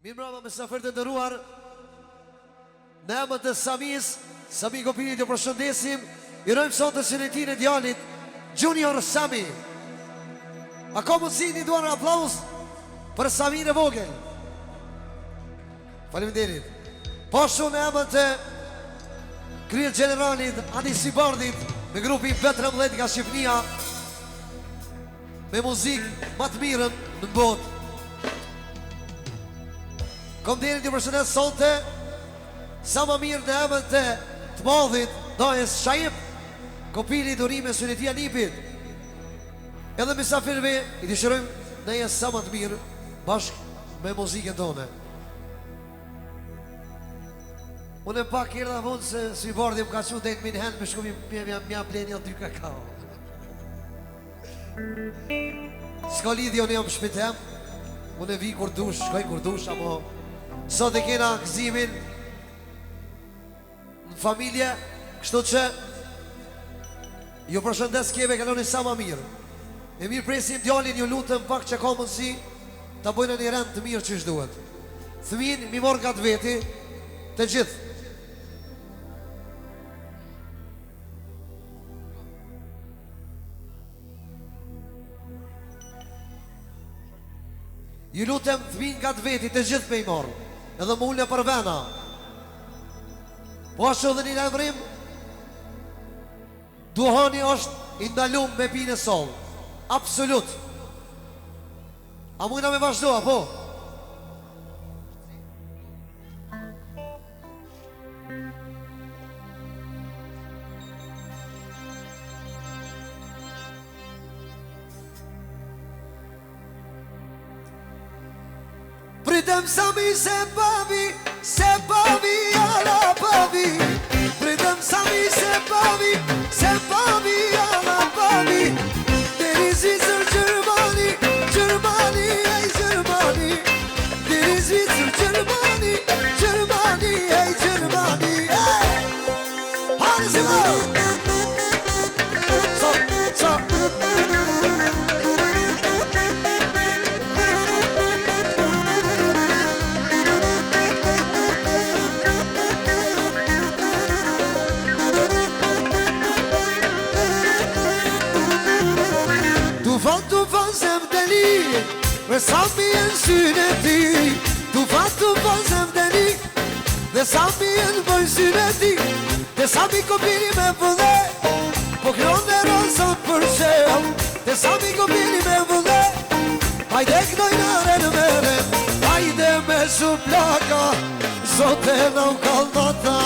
Mirë mbrëma mesafirët e nderuar. Në emër të Samis, Sami Kopinit ju përshëndesim. I rojmë sot të shëndetin e djalit Junior Sami. A ka mundësi një duar aplauz për Samin e vogël? Faleminderit. Po shumë në emër të krye generalit Adi Sibardit me grupi 14 nga Shqipnia, me muzikë më të mirën në botë. Kom deri të përshëndet sonte sa më mirë në emër të madhit Dajes Shaip, Kopili Durime Sunetia Nipit. Edhe misafirëve i dëshirojmë në jesë sa më të mirë bashkë me muzikën tone. Unë e pak kërë dhe mundë se Svibardi më ka që dhejtë minë henë me shku mja plenja 2 kakao. Ska lidhjo në jam shpitem, unë e vi kur dush, shkoj kur dush, apo sot e kena gëzimin në familje, kështu që ju përshëndes kjeve kaloni sa ma mirë. E mirë presim djallin, ju lutëm pak që ka mundësi të bojnë një rend të mirë që shduhet. Thmin, mi morë nga të veti, të gjithë. Ju lutem thmin nga të veti, të gjithë me i morë. Edhe më ullë për vena. Po ashtu dhe një lemrim, duhani është indalum me pine sol. Absolut. A mujna me vazhdoa, po? Pritëm Sami se pavi ala pavi. Pritëm Sami se pavi ala pavi. Deri Zvicër Gjermani, Gjermani, ej Gjermani. Deri Zvicër Gjermani, Gjermani, ej Gjermani. Hajde si më! Tufan zemdeli, ve Sami e në syne ti. Tufan zemdeli, dhe Sami e në bëjë syne ti. Dhe Sami Kopili me vëdhe, po kronë dhe rësën për qel. Dhe Sami Kopili me vëdhe, hajde knojnare në mere. Hajde me suplaka, zote në u kalmata.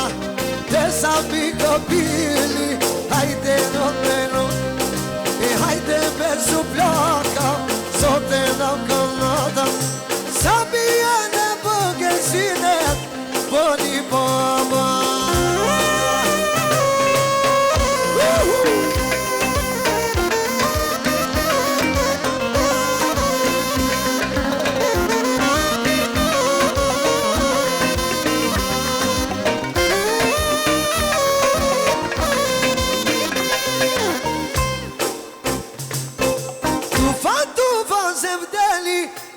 Dhe Sami Kopili, hajde në menu. Hajde me suplaka, sote në këllata. Sami e në bëgësinet, bëni baba.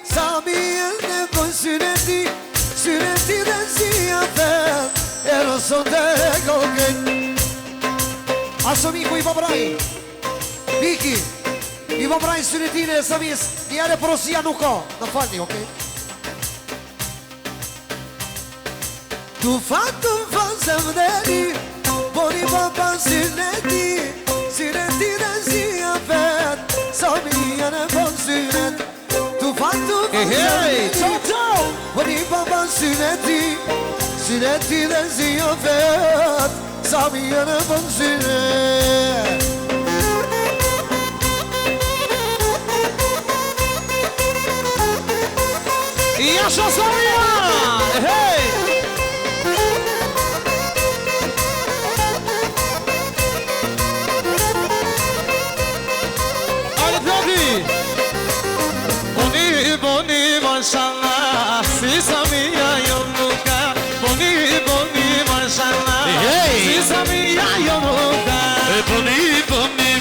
Sami e në bëjë syneti dhe zia fet. E rëson të koken. Aso miku i pëbraj Miki i pëbraj synetine e Samis. Njere porosia nuk ka. Në falni, okej? Tufan zemdeli, boni papa syneti. Syneti dhe zia fet. Sami e në bëjë synet. Tufan zemdeli, boni papa syneti dhe zia fet. Sami e në bëjë synet. Jasha Samia! Hey! Ale Plati! Boni mashallah, si Samia jo nuk ka. Boni mashallah, si Samia jo nuk ka. Boni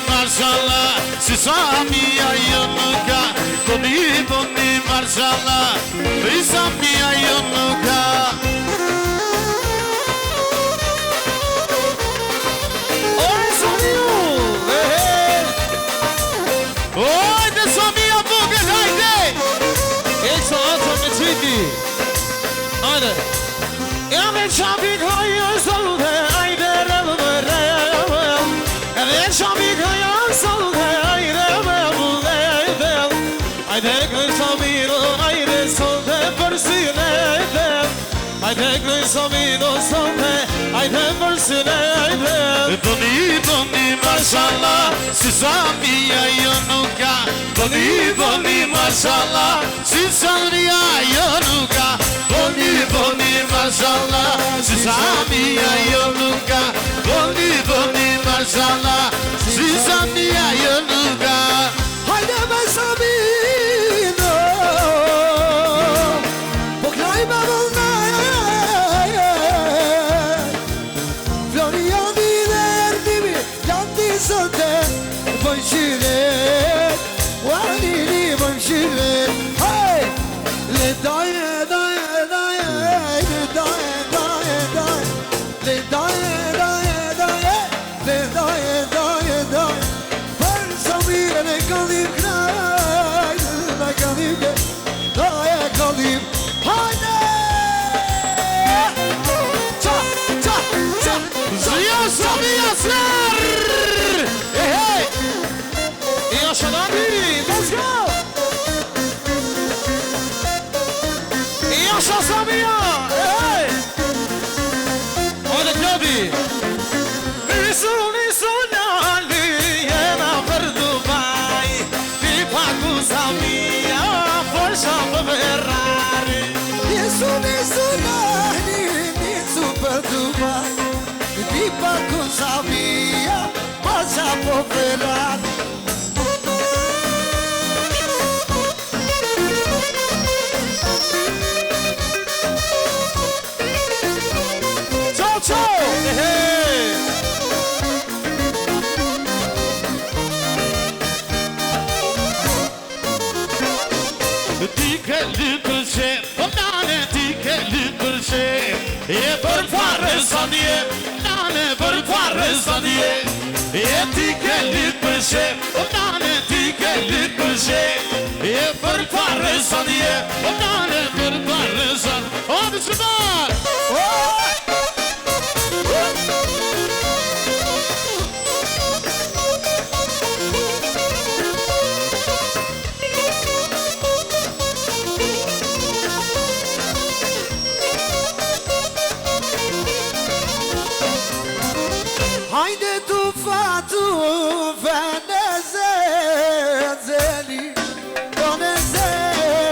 mashallah, si Samia jo nuk ka. Boni mashallah, si Samia jo Viti. Hajde. Ja me qapi kaja sëllë, ajde rëvë. Edhe qapi kaja sëllë, ajde rëvë. Ajde këj samino, ajde sëllë për syne. Ajde këj samino sëllë, ajde për syne. Boni, mashallah, si samia jo nuk ka. Boni, mashallah, si samia jo nuk ka. Boni, mashallah, si samia jo nuk ka. Boni, mashallah, si samia jo nuk ka. Hajde me samino, po knaj me vëllnaj. Flori janë i dhe erdimi, janë t'i sënte. Bëjmë qyret, walini bëjmë qyret. Hej, le daje, për Samirën e kallim knaj, në kallim ke, daje kallim, hajde! Qa! Zia Samia Slar! Hey! Ja Shadani, let's go! Ja Samia, hey! Hajde Klabi! Nisu nali, jena për Dubai. Pipa ku Samia, Porsche për Ferrari. Nisu nali, nisu për Dubai. Pipa ku Samia, Porsche për Ferrari. Ciao! Hey! Ti ke lypër që, po nane ti ke lypër që. E për pare sa dje, nane për pare sa dje. E ti ke lypër që, po nane ti ke lypër që. E për pare sa dje, po nane për pare sa dje. O, të që marë! Hajde tu fatu Venezeli, Venezeli.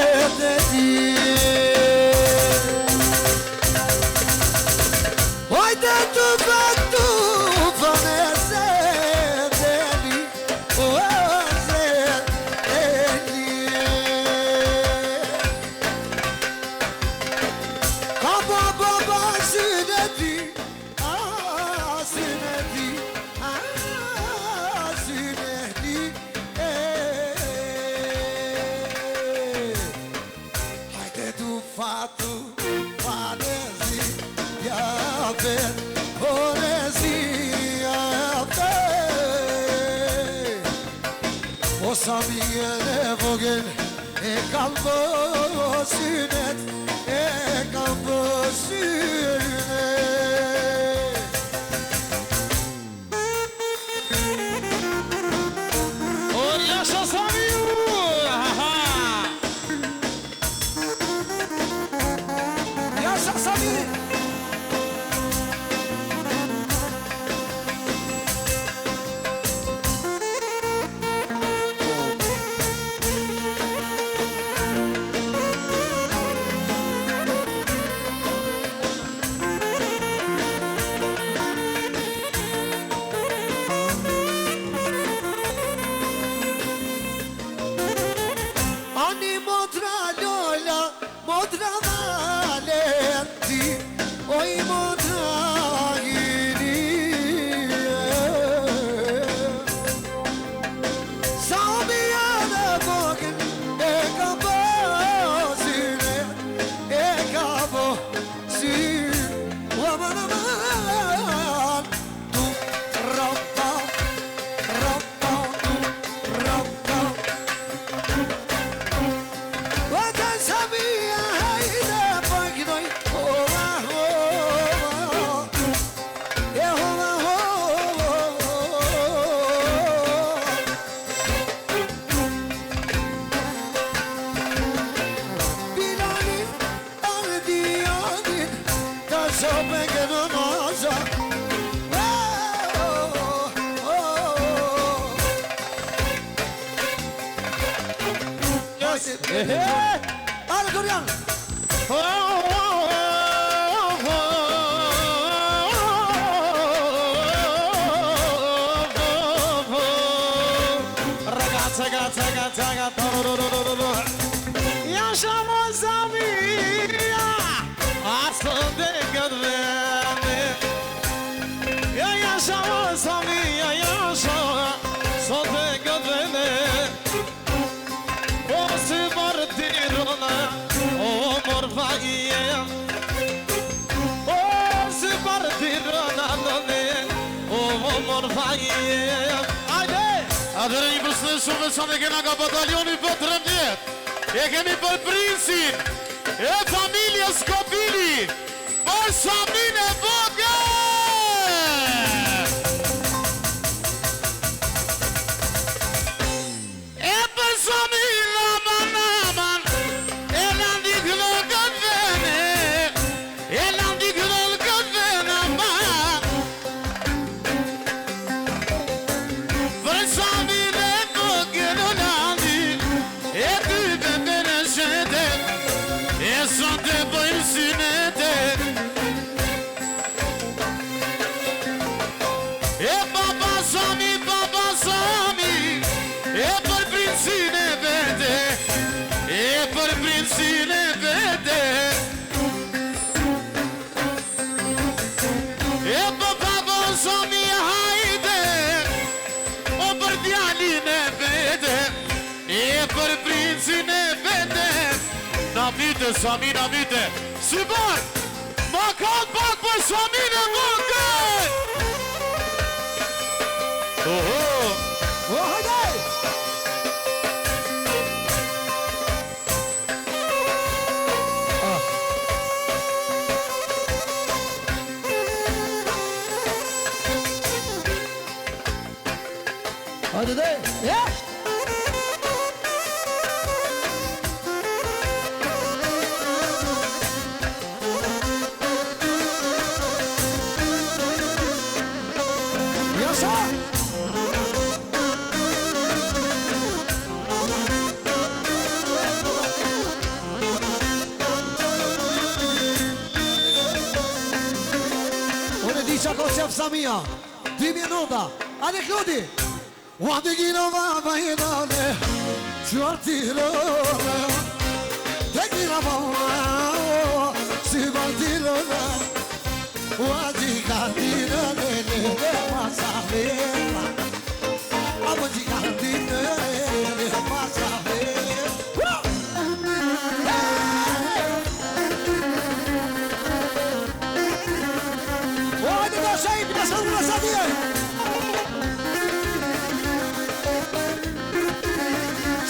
Hajde tu fatu Venezeli, Venezeli. Kaba baba süneti. Hajde tu fatu Vanezi, jabet, Onezi, jabet. O Samien e vogel, e kam bë synet, e kam bë synet. Jasha Samiu! Jasha Samir! Ani modra Lola, modra Valenti, oj modra Gini. Samia dhe vogën, e ka bë synet, e ka bë synet. Aman, tu rappa, tu rappa. What does Samia have? Sope che non oso. Allora, Dorian. Yaşamo zamia aslında gözlerinde ya yaşamo zamia yaşamo sonda gözlerinde o sıvartirona o morfaiye o sıvartirona o morfaiye ajde Adere një përstën shumë sa me kena ka batalioni për 13 E kemi për princin E familjes Skopili Për Samin e Vogël E për Samin aman aman E landi këllë këllëne E landi këllë këllëne aman Për Samin e Vogël landi E ty bebe në shete E son të bëjmë synete E baba Sami E për princin e vete E për princin e vete E për baba Sami hajde O për djalin e vete E për princin e vete Na mite, Sami, na mite Si bak, ma kanë bak për Samin e Vogël Hajde! Hajde! Ja! Qakosjef Samia 2 minuta Ade Kludi Wande gino vava jedane Qartirone Tekina vava Si bantirone Wadi kandine Nene masavela Abonji kandine Nene masavela Shahid, nasıl burası diye.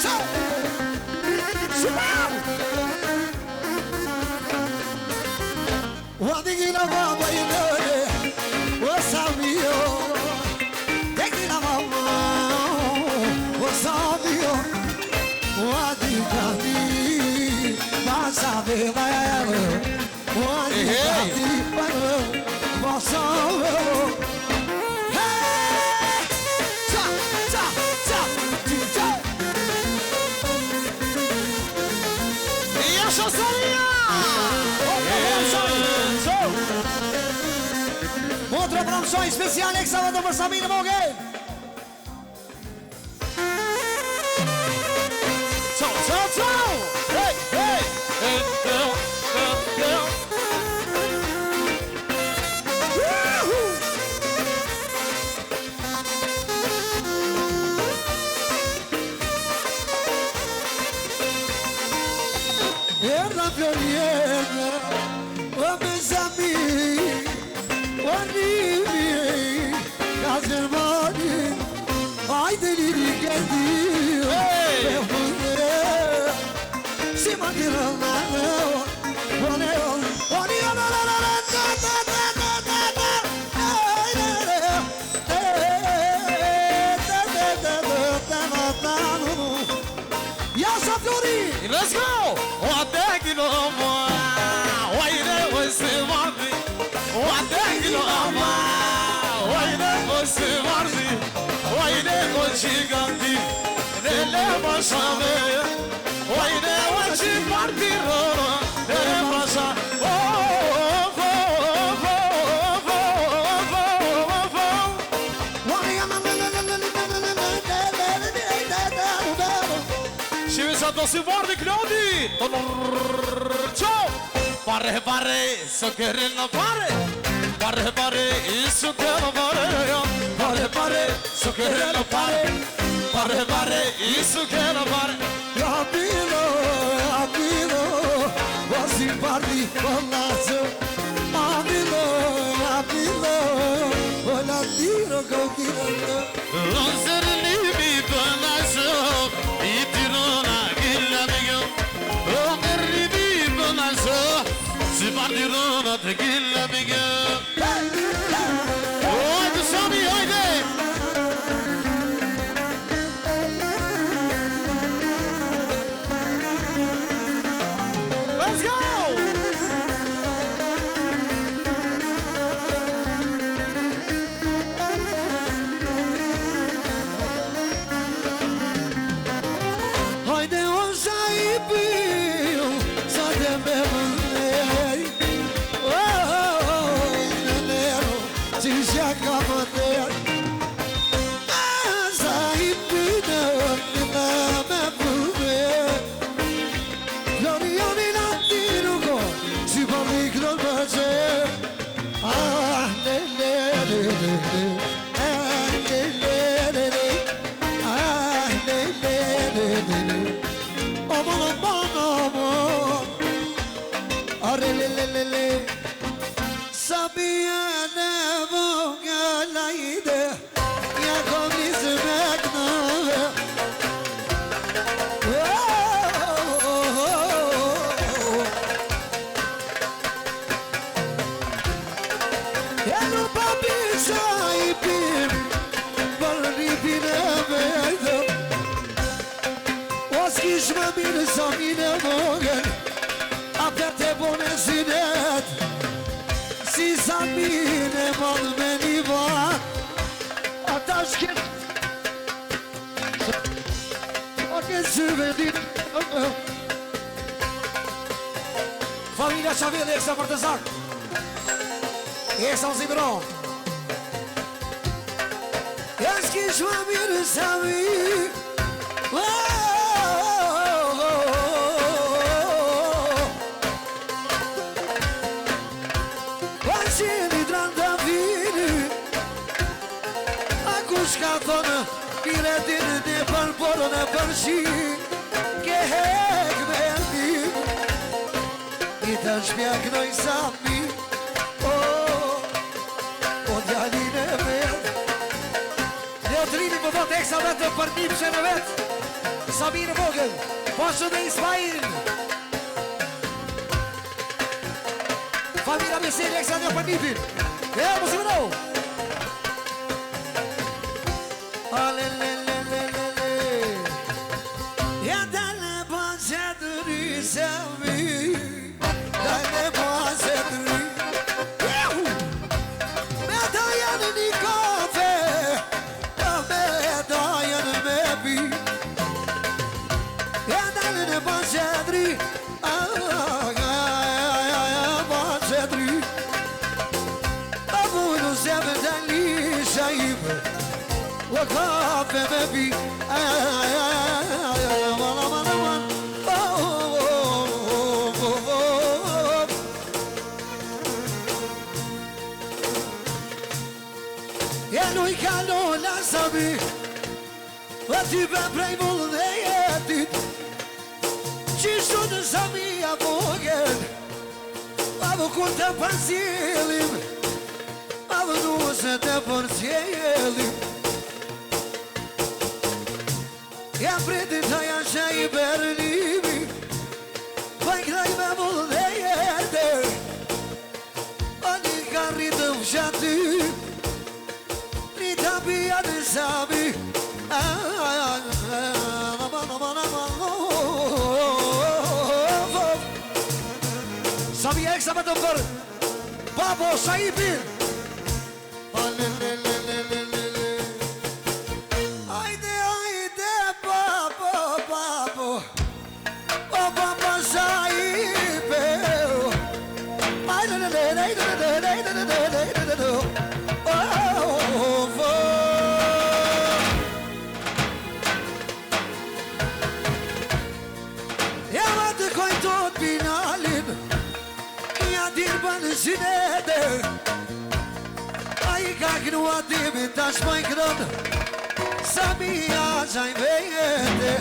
Şah. Şah. Wadigina baba inole. Wasamio. Tekina baba. Wasamio. Wadigani. Masavela. Wadigani. Hey! Cha, cha, cha, cha. Yaşa Samia! Motra Bramsoj specjal eksavat për Samin e Vogël. Ciao, ciao, ciao! Hey, hey! Hey, girl, girl, girl. Fioriera, o Benjamin, o Nimi, Casemani, shame Ojde o që partirona E pasha Shime sa do si vardi Klodi Ciao Pare pare so kere na pare Pare pare so kere pare Pare pare so kere na pare Pare pare so kere pare Rapino, rapino, vosi parli con naso. Rapino, rapino, vola tiro con tiro. Non serni mi panaso I tirona gilla mio Non arrivi panaso Si partirona te gilla mio Oh, tu sami, oide Let's go! Hajde o shaibiu, sa te me vëndej. Nënero, që shaka vëndej. Shaibiu, në me vëndej. Floriani në tiro ko, që përlik në mëgje. Le, le, le, le, le. Le, le, le, le. Le, le, le, le, le. Aman, aman, aman. Are, le, le, le, le. Sabia në vënga lajde, ja kom nisë me kënëve. Eno papi shajpim, për ripin e vejtëm. O s'kish më mirë sa mine vogën, a për te bone synet, si sa mine madhë me një vatë. Ata shket, o këtë syve ditë. Familja Qavilli e kësa për të zakë. Esa o Zimron. Jes kish më mirë sa mi. Qeni dranda vini. A kush ka thonë mire dinë në për porën e përshi. Ke hek me ndim. I të shpjak noj sa mi. Djalin e vetë Leotrini më vot eksa vetë për një pëshën e vetë Samir Vogel Pashu dhe Ismail Familja Meseli eksa një për një pin E, musim në Ale, le, le, le, le, le Ja dale pa që të rrisë mi Dale pa që të rrisë Një kafe me dajën me pi E dalën e banqedri Banqedri A vujnë se me dali shajibë O kafe me pi E nu i kalon asami A ty për prej mullë dhe jetit Qishtu në sami a vogel A vë kur të përcjelim A vë duhe se të përcjelim Ja pritit të janë që i bernimi Për kraj me mullë dhe jetit A një ka rritë fshati Tabia de sabi Sabi eksa me të për Babo Shaibin Ajde, ajde, babo, babo Tash më i këdon sa mi gjaj vete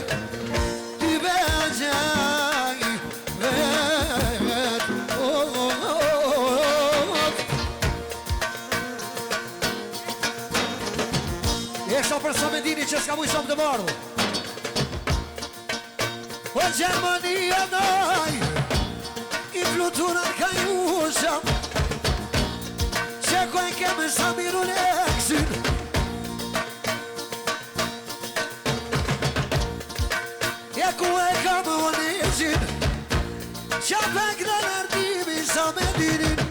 ti gjaj vet Esa për Samedini që s'ka mu i shumë të marrë O Gjermania naj I fluturat ka ju shumë Që kojnë kemë Samirun e kësyn Ja ku e kamë o njëzin Qa pek në nërtimi Samedinin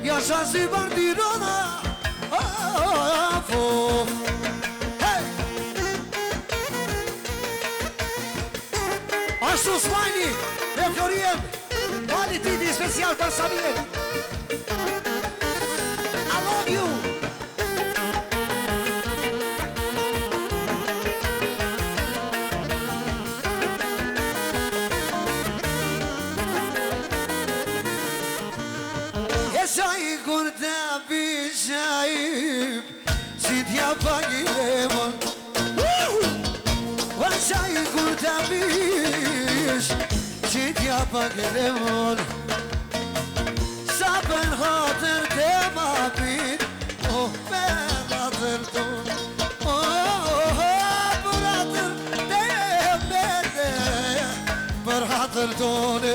Ja shasi bandirona Hey Ashtu Smajni Dhe Florien Mali titi special për Samir I love you Kur të bishajim Si t'ja pagimon Shaj kur të bish Si t'ja pagimon Sa për hatër të ma pit për hatër ton për hatër të mene Për hatër ton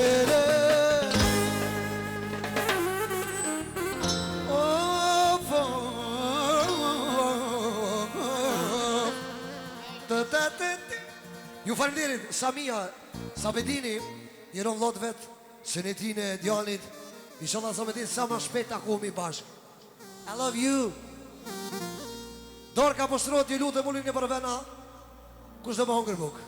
Ju falenderit, Samia, Samedini, njëron vllot vet, Senetine, Djanit, inshallah Samedin sa më shpejt takojmë bashkë. I love you. Dorka po shtrohet, ju lutem ulini për vena. Kush do më hongër buk?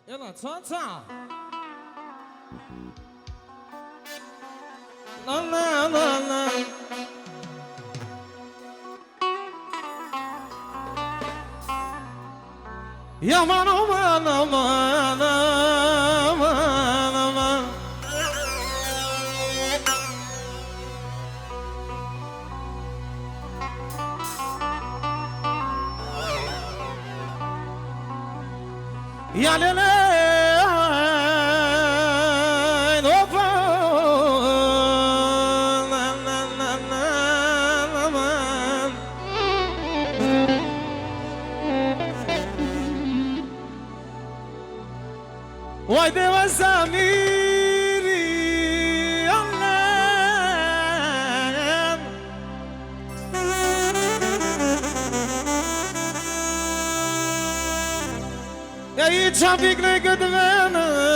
Jella, ca. La. Ja, man. Ja, ويدي وزميري الليل يا يتشافيك نقد غنم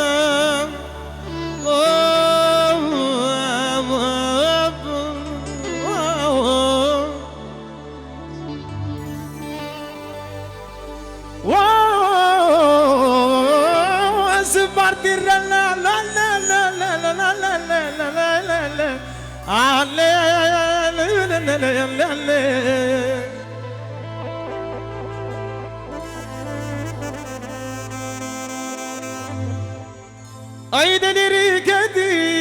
أي دليري كدي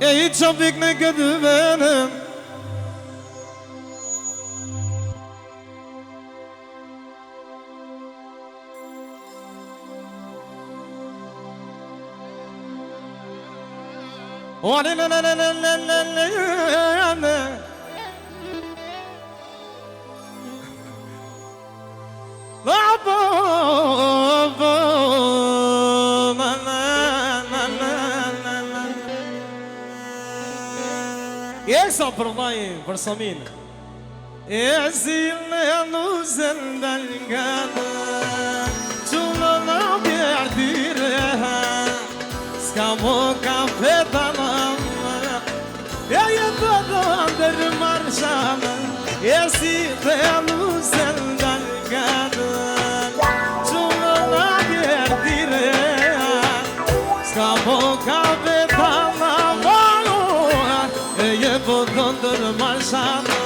أي تشوفك نقد بينهم Esa për vaj, për Samin E zilë e nuzën dalgada Qunë në bjerdire Ska mo kafe të nëmë E jetë të ndërë marshana E zilë e nuzën dalgada Qunë në bjerdire Ska mo kafe të nëmë Je po këndër marshana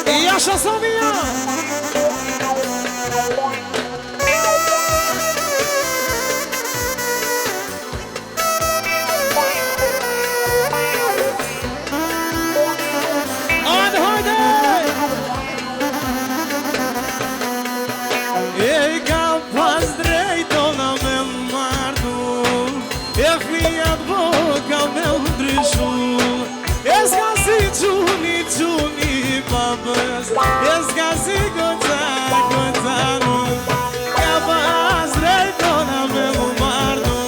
Jasha Samia Es casi gozano Capaz de dona meu mardo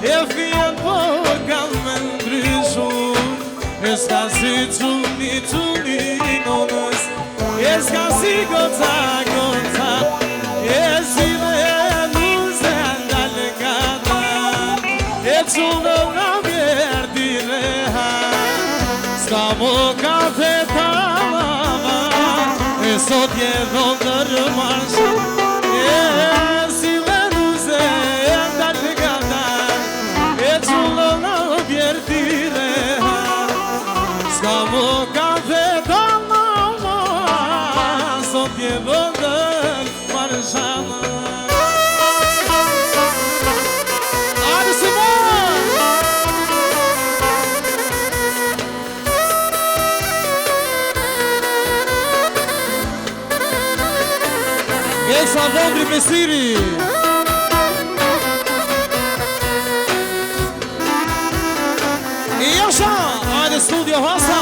E fian boca mendriso Es casi tuni nonos Es casi gozano Es ilus andalgada Es una verdireha Scamo cafetana Sot jetë ndërë marshë E si venuze e ndalë gata E qullë në bjertire Ska më kafe të mama Sot jetë ndërë marshë Adi si më Esa Vondri Mesiri I Jasha Ajde studio Hasa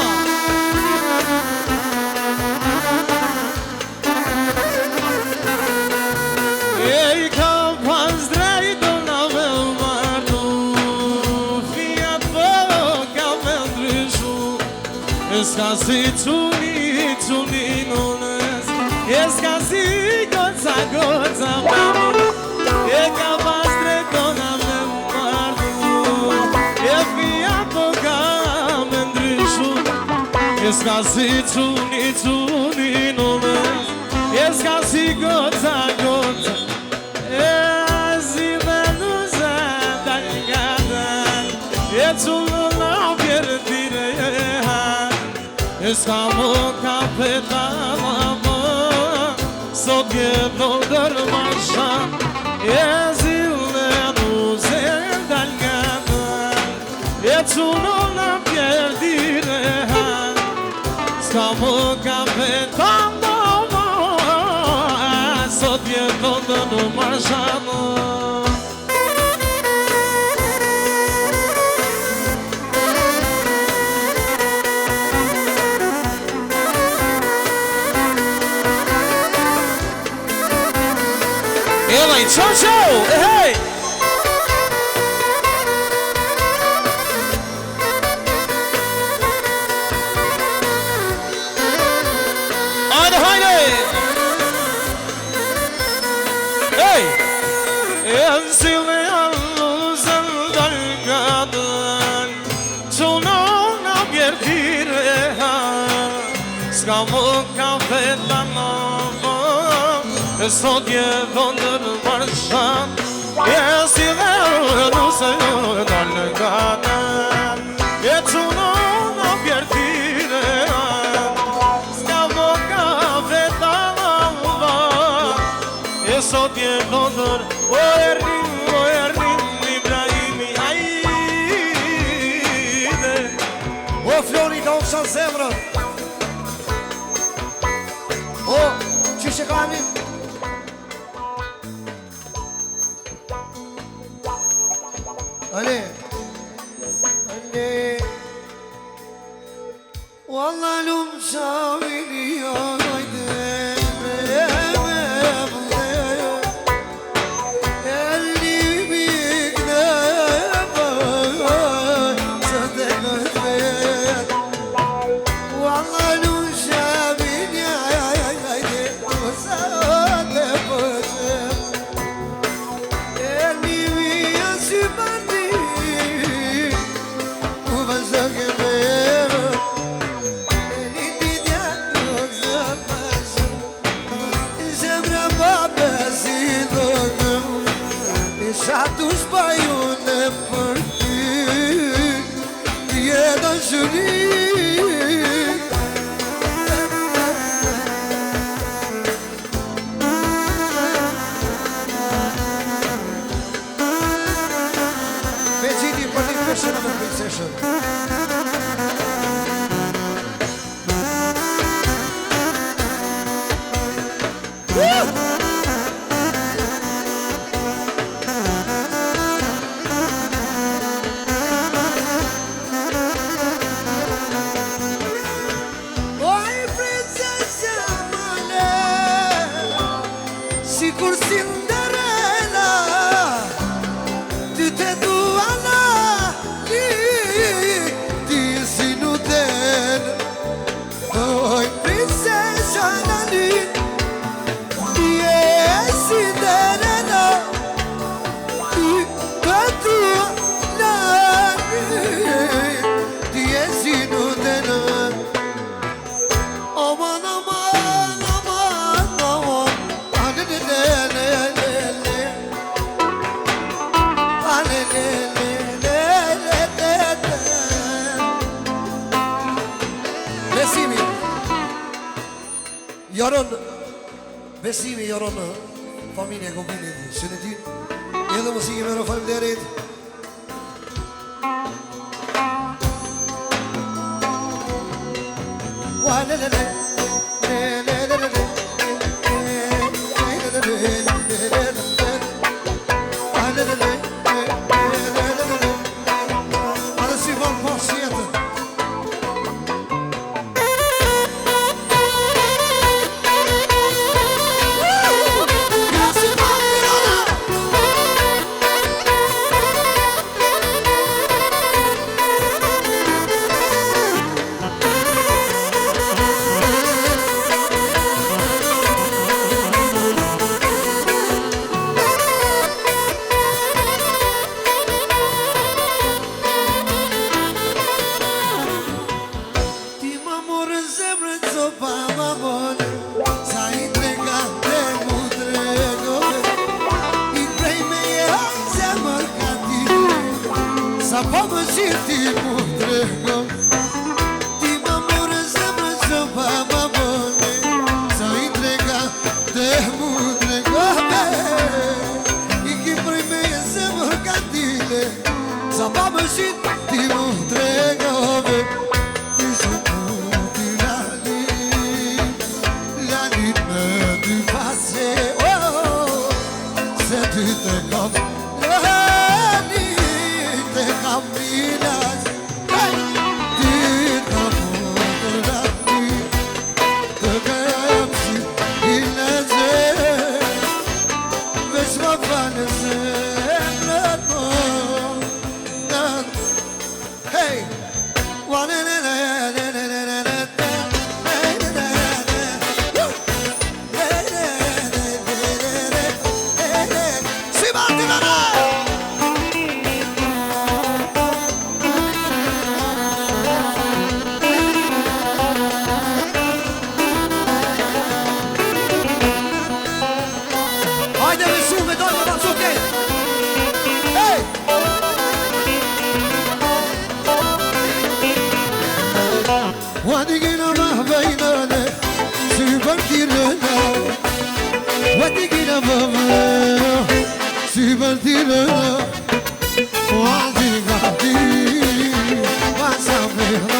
Ej ka pas drejto na me martu Fiat po ka me ndryshu S'ka si quni nonës E s'ka si goca E ka pas drejtona me mardu E fia po ka me ndryshu E s'ka si quni nonës E s'ka si goca E zile nuze dal nga dal E qullë na vjerë dire E s'ka më kapeta më Sot jetë ndër marshan E zile nuze dal nga dal E qullë na vjerë dire S'ka më kapeta më Sot jetë ndër marshan Ciao, hey! Haydi! Hey! Enzile yalnızın dalgadan Çunona bir direha Skamu kafetan Sot jetë ndër marshan E si dhe nuse dal nga dal E qunona pjertire S'ka më ka veta E sot jetë ndër O errin Ibrahimi Ajde O Flori ka uksha zemrën O, qyshe ka amin Ale Wallah lum şavili yaydı Elimi gnebay Sadek Wallah lum şavili yaydı Sadek Elimi yazıbandi Shadows by your never Yeah, that's you need Vegini for the impression of a big session Sigur Cinderella Ty te duana Ti si nuten Oj princesa nani Ti e Cinderella Ti te duana Ti e si nuten Aman aman aman aman Besimi Jaron Besimi jaron Familje kombinit Sënëtin Edhe muzikë me në falënderit ti mu trego Ti ma more zemrë që pa ma bone Sa i trega te mu trego I ki prej me e zemrë kandile Sa pa më shit ti mu trego Ti së puti lalit me dy fase Se ty te kam te kam minas Ty ka motorati Të kam si i lezë Veç ma fane se Hey! Si Martinone! Hajde me shumë me dojnë me bazuket! Hey! Wadigina mahbeinane Süper tirana Wadigina mahbeinane Süper tirana Wadigadi Wasabela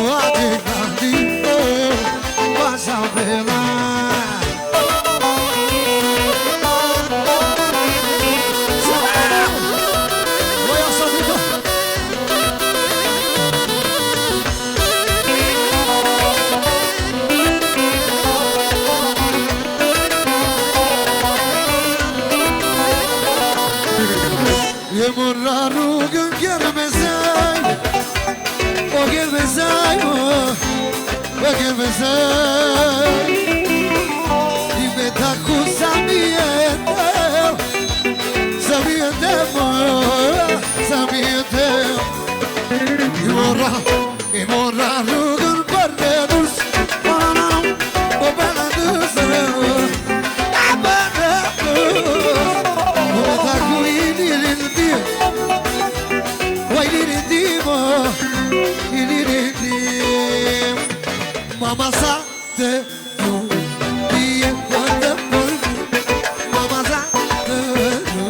Wadigadi Wasabela Je morra rrugën kjerë me zaj O kjerë me zaj O kjerë me zaj Ti me taku sa mi jetë Sa mi jetë Sa mi jetë I morra rrugën për në dus O për në dus A për në dus O me taku i lirin Wai liridim, liridim Mama sa te du Diye vëtë përmu Mama sa te du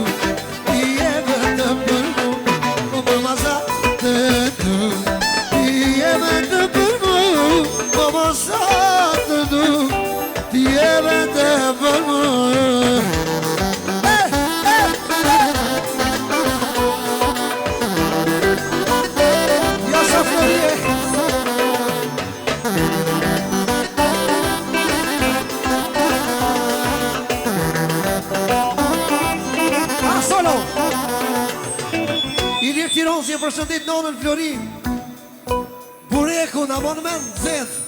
Diye vëtë përmu Mama sa te du Diye vëtë përmu Mama sa te du Diye vëtë përmu Tironë si e përshëndit nonën Florin Bureku në monument zedh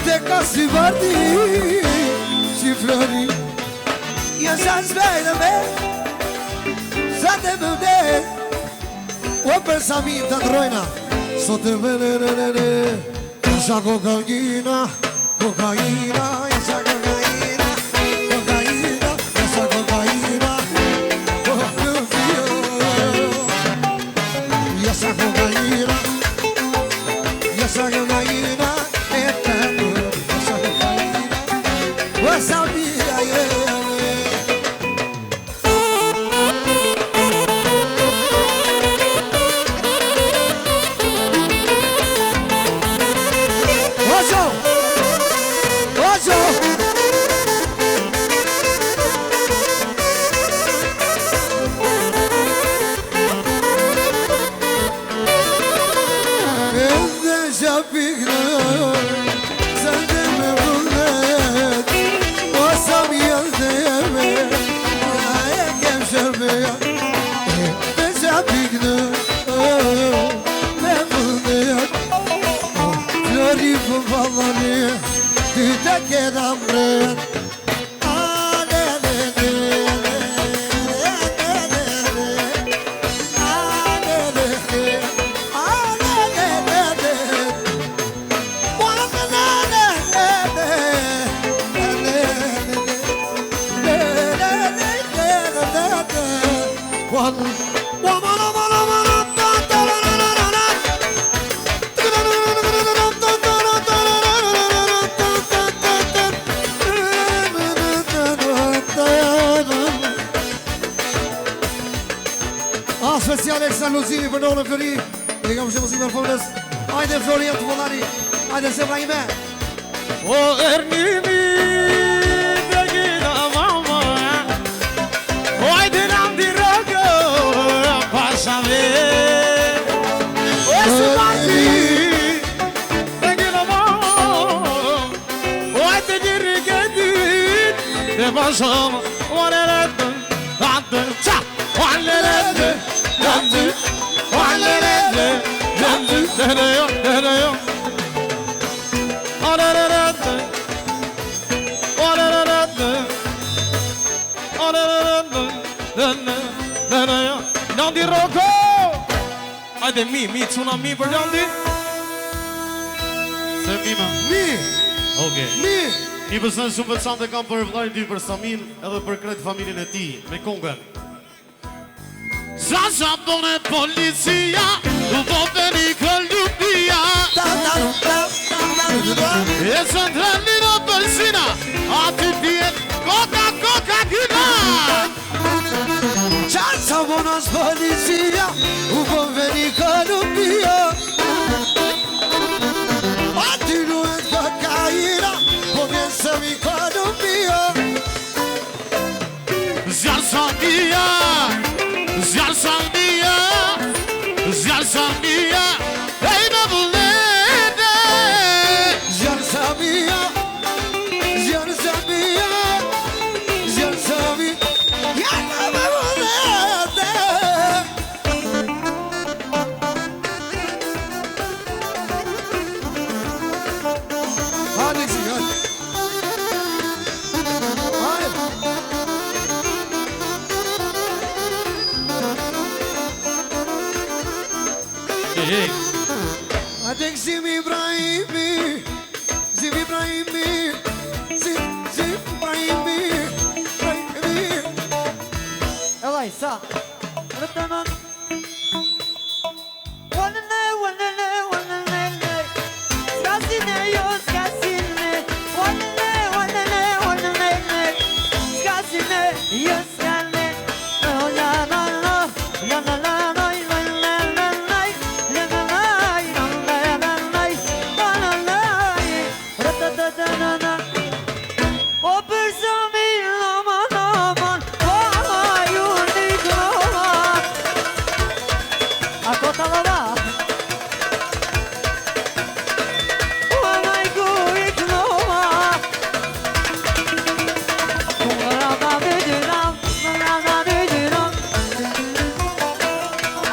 te ka si vardi si flori ja sa zvejnë me sa te mënde o për Samin të ndrojna sot e venenene sa kokaina kokaina ja sa kokaina kokaina ja sa kokaina ja sa kokaina ja sa kokaina sabia Ojo Ojo Elde şapikna Sendeme bullet Osam yazdeme Ayem şerbe Elde şapikna Memnuniyet Flori fufalani Tüte kedamret Special ekstra luzimi për nonën Flori E kam shemësim e fondës Ajde Flori e të volari Ajde se vra ime O ernimi Dhe gina mama O ajde nam di rogo Pasame O su mati Dhe gina mama O ajde di rigedit Dhe pasama O reretën Dante Qa O reretën Dante O reretën Dante Dene yo Nandi Roko Ajde mi cuna mi për Nandi Se mima Mi Ok Mi Një pësën shumë veçante kam për vllajin ty për Samin edhe për kretë familjen e ti me kongën Sa bone policia U voteni Kolumbia E centralino përsina Aty tjetë Coca Gina Sa bonas policia U veni Kolumbia Aty luet kokaina Po vjen se mi Kolumbia Zjarë Sandia Ej me vullnete Zjarë Samia Ja në me vullnete Hadi si hadi Atek Zimi Ibrahimi Elaj, sa Rëtënën Wanene Skasine jo skasine Wanene Skasine jo skane La la la La la la la La la la la La la la La la la Rëtëtëtënënë O për Samin aman Vay unik lova A kota lova Vay kuik lova Rada düdüram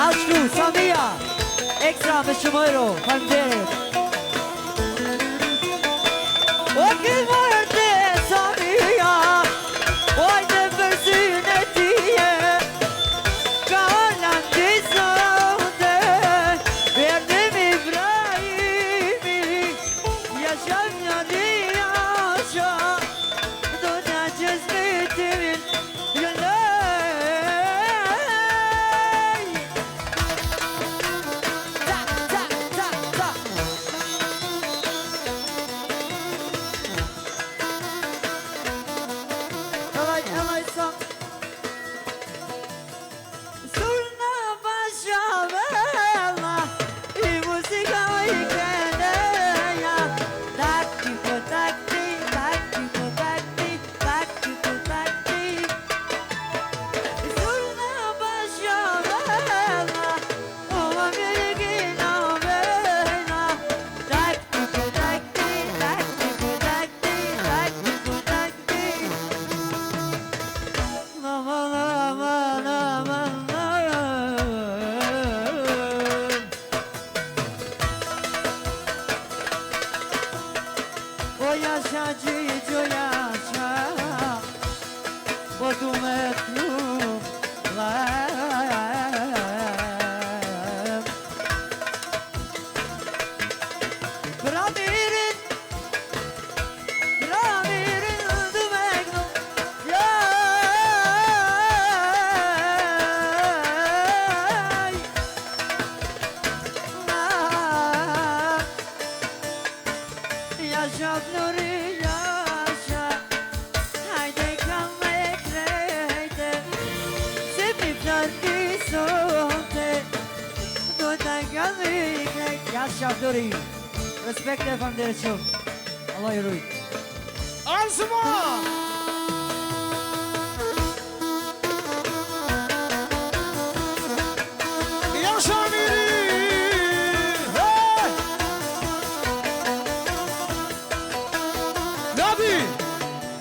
Aşku Samia Ekstra me shumë euro Falmderit ke vërte sa mia, oj të përsyne tije, ka lan disonte, verdim Ibrahimi, yaşam yani yaşa, dünya cezbetimin yolay. Tak tak tak tak. Elay son. Surna başa vela, i muzika i keneja. Taktiko takti, taktiko takti, taktiko takti. Surna başa vela, ova virgina vela. Taktiko takti, taktiko takti, taktiko takti. Aman aman aman o yaşa cici o yaşa o tu metlum Bramirin du meglum Yay Yaşa Nuri yaşa Haydi kal ekreyde Zepipler disonte Doda kal ekreyde Yaşa Nuri Respekt efendim çok Allah yürü Arzuma! Yaşa biri! Hey! Nabi!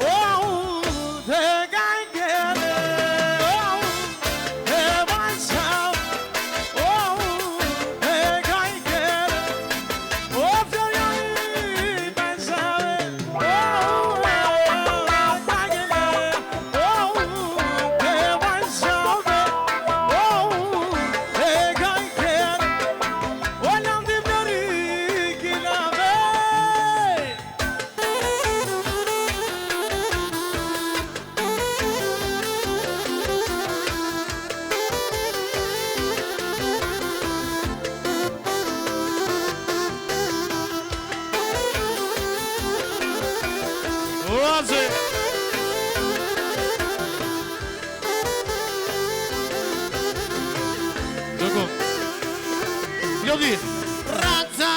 Oh, the guy get it! Oh, the myself! Oh, the guy get it! Oh, the guy myself! Oh, Razi! Dökün. Lodi. Ratsa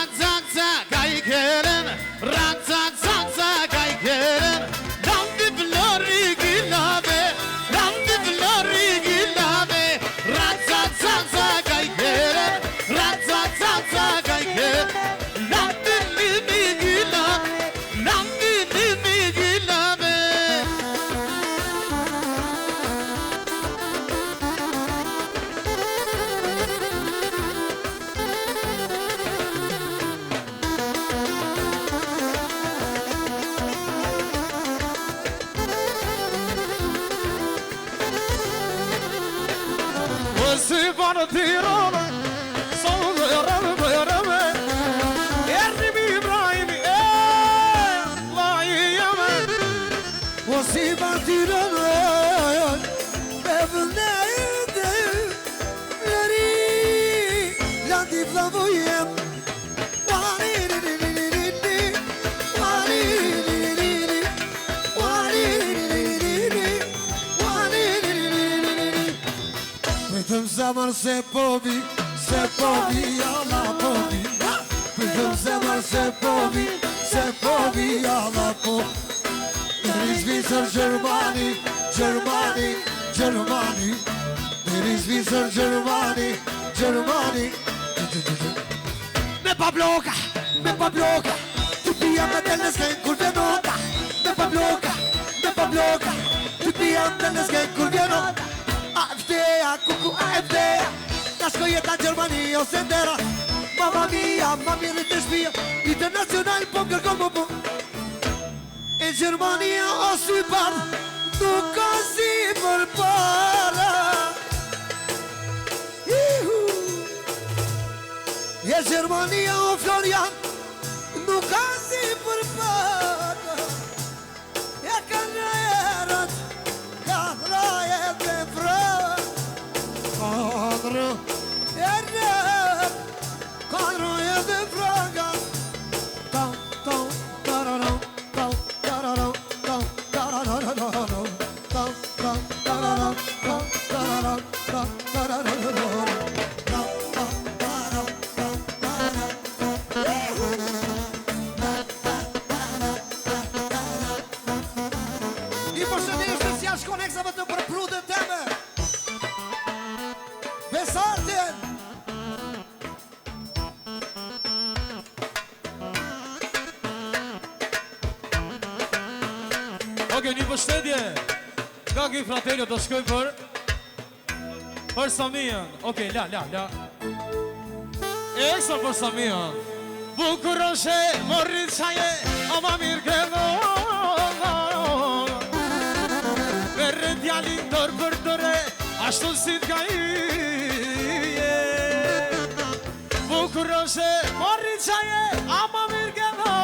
kaykeren, ratsa kaykeren. Landi blori gilave, landi blori gilave. Ratsa kaykeren, ratsa kaykeren. Landi limi gilave, landi limi gilave. Sifar tirana, sağlar bërëme, Erdim İbrahim'i, la yeme. O si partirana Evneyde Leri Landi flavoyem Pytëm zemër se povi jalla povi Pytëm zemër se povi jalla povi Deri Zvicër Gjermani Deri Zvicër Gjermani Me pa bloka Tu pia me del nesken kur vjenota Me pa bloka Tu pia me del nesken kur vjenota AFD-a, kuku AFD-a Na shkoj jeta Gjermani ose ndera Mamma mia, ma mirë të shpia Internacional po kërkon po E Gjermania o sy bardh, nuk ka si për para. E Gjermania o Florian, nuk ka si për para. E ka rajerat, ka rajet e vrë. Kadrë, e rët, ka rajet e vrë. Tau, tau, tararam, tau, tararam, tau, tararam, tau, tau, tararam, tau, tararam, tau, tararam. I përshëndetje special shkoneksave të përprudën teme Besartin. Oke, një përshëndetje nga ki fratello të shkoj për Samian. Oke, la E sa për Samian. Bukuroshe, morrit qaje, ama mirë këdo. Verre djalin dërë për dëre, ashtu si t'ka i. Bukuroshe, morrit qaje, ama mirë këdo.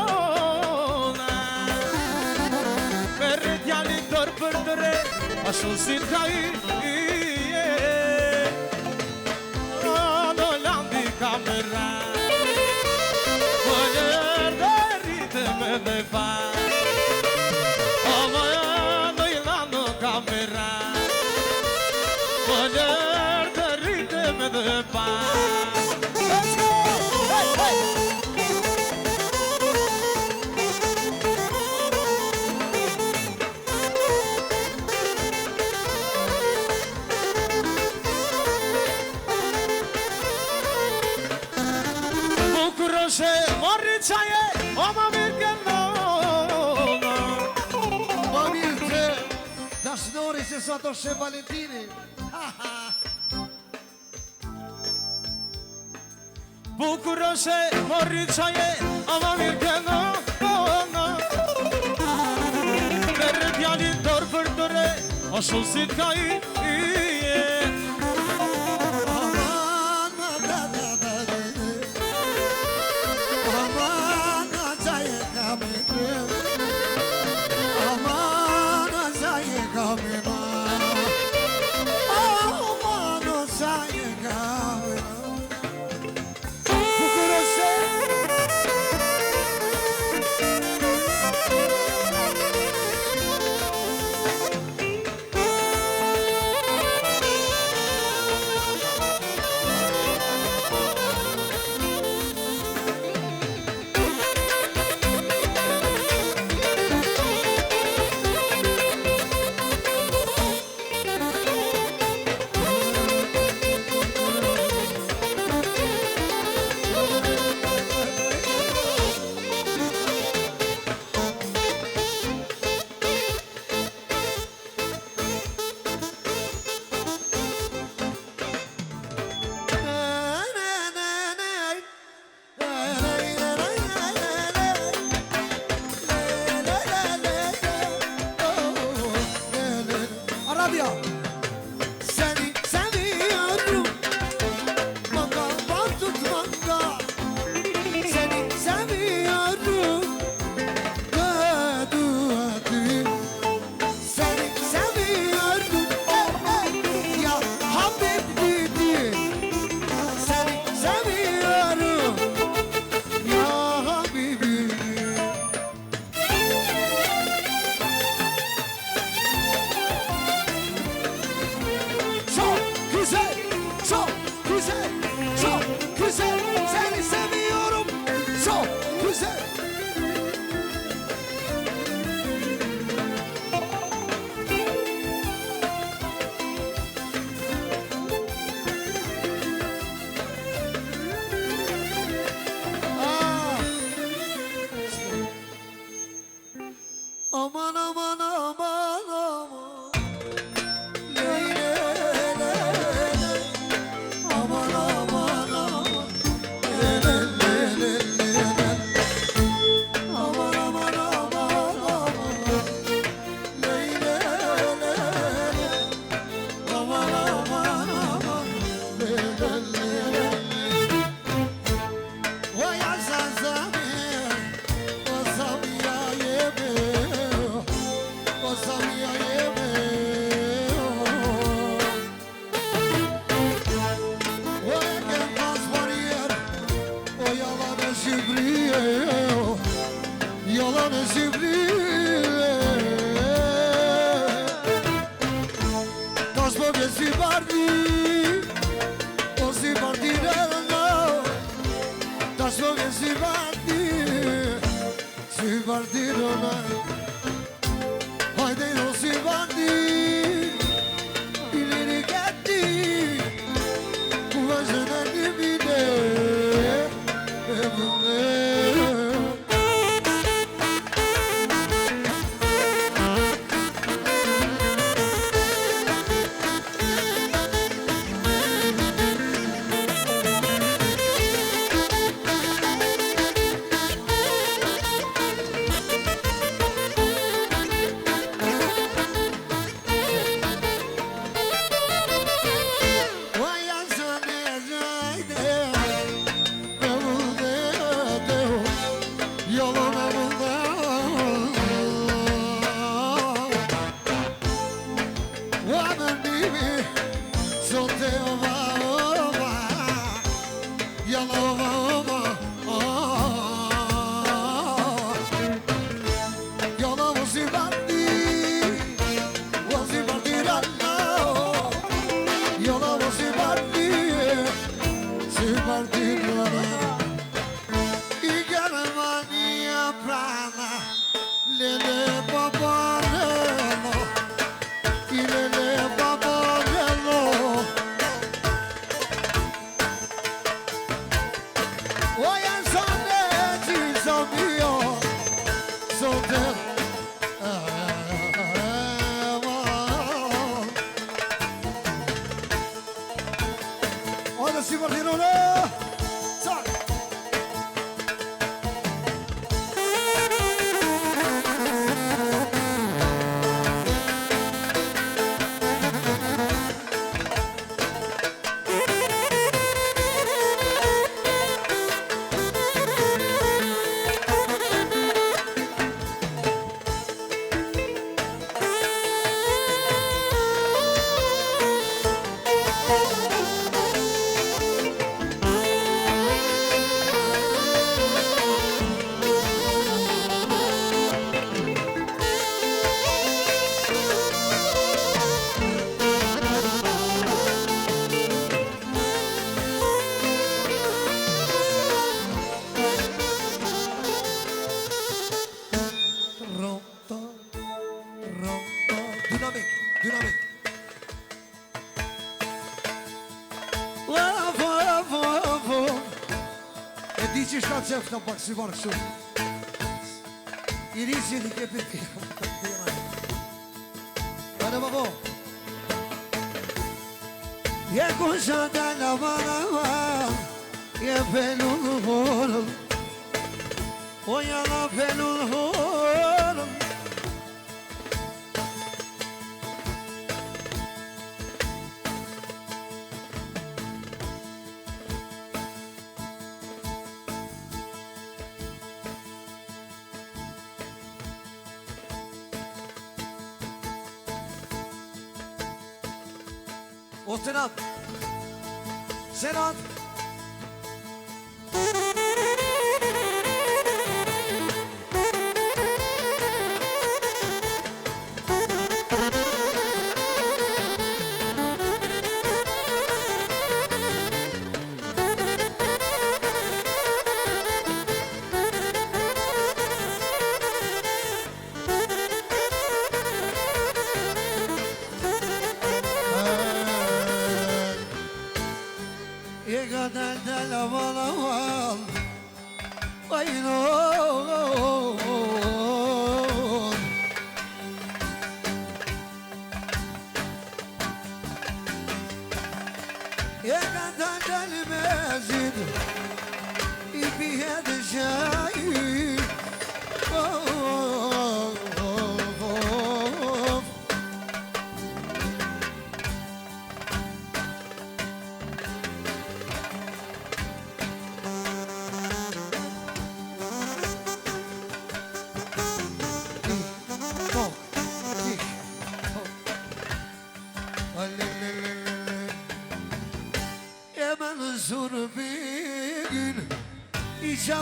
Verre djalin dërë për dëre, ashtu si t'ka i. Në landi kamera, Mëllër dhe rritëm dhe fa. Në landi kamera, Mëllër dhe rritëm dhe fa. Let's go! Hey, hey! Morri qaje, o ma mirë këndona. Ma mirë të dashnori se sa të shë Valentini. Bukuroshe, morri qaje, o ma mirë këndona. Verre djalin dorë për dore, o shumë si t'ka i. si partirano, ta sfoga si partirano, haydi no si partir, ileri gitti, bu vazına dibine, Në pak si varë shumë I risi një kepi Pane babo Je kusha të la vana Je pelu në horë O jala pelu në horë O Senat Senat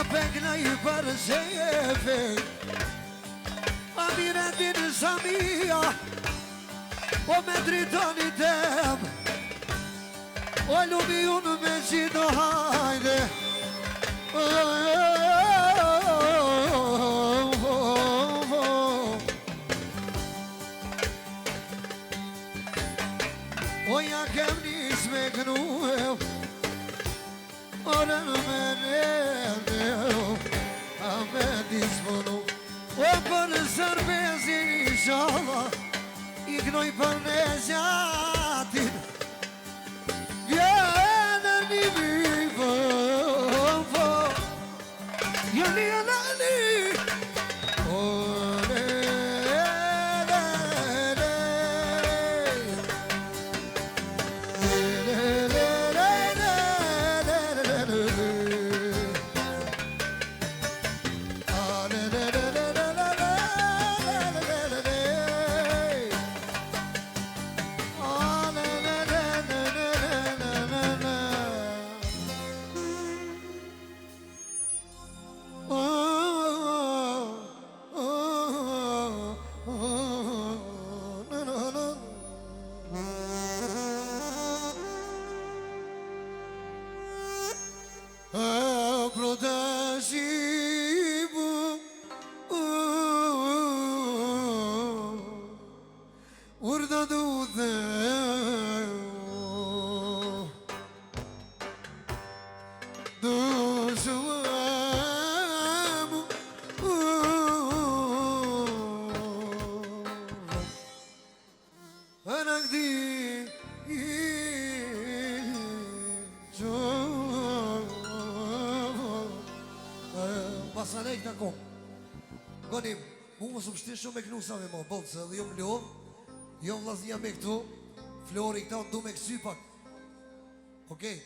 Pekna I për zefe Amire din Samia O me dritoni tem O lumi unë me ora me a me dispono o për sërbezin inshallah I knoj për në gjatin vjenë një vivo jeni anani Pasanej në kohë Gonim, mu më së pështirë shumë me knusave mo Bolë, se dhe jo më ljohë Jo vlaznia me këtu Flori këta unë du me kësy pak Okej,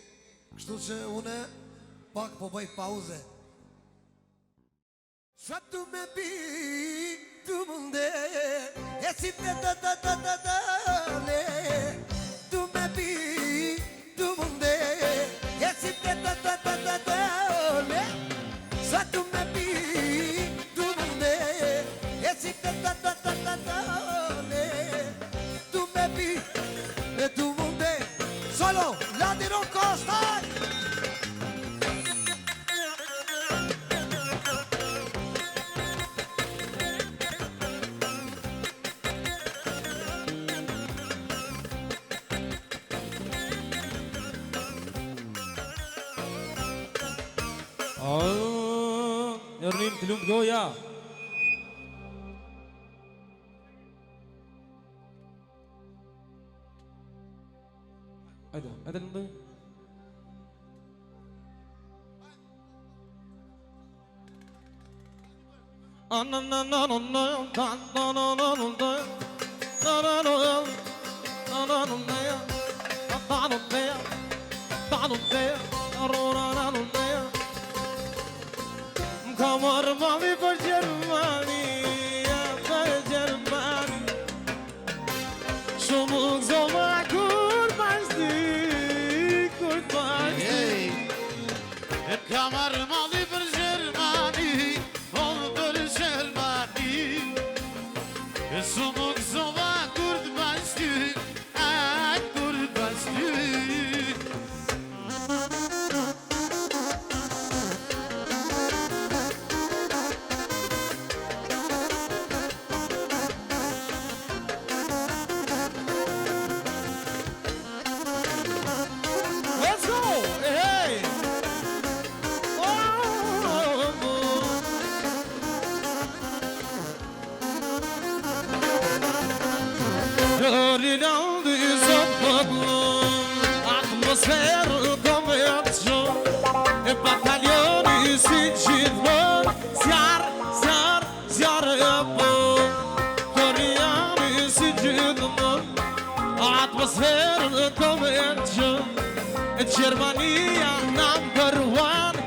kështu që une Pak po bëj pauze Sa tu me pi Tu munde E si te le Tu me pi Tu munde E si te le Sa tu me pi Tu munde E si te le Tu me pi E tu munde Solo la dirò costa Nërnim të lumë goja Ajde në dojë Kamar mami për Gjermania, për Gjermani Shumë gëzoma kur bashdi, kur bashdi Kamar mami për Gjermani, për Gjermani Shumë gëzoma kur bashdi, kur bashdi Atmosferë këmë e të shumë E bataljoni si gjithmonë Zjarë e po Koreani si gjithmonë Atmosferë këmë e të shumë E Gjermania number one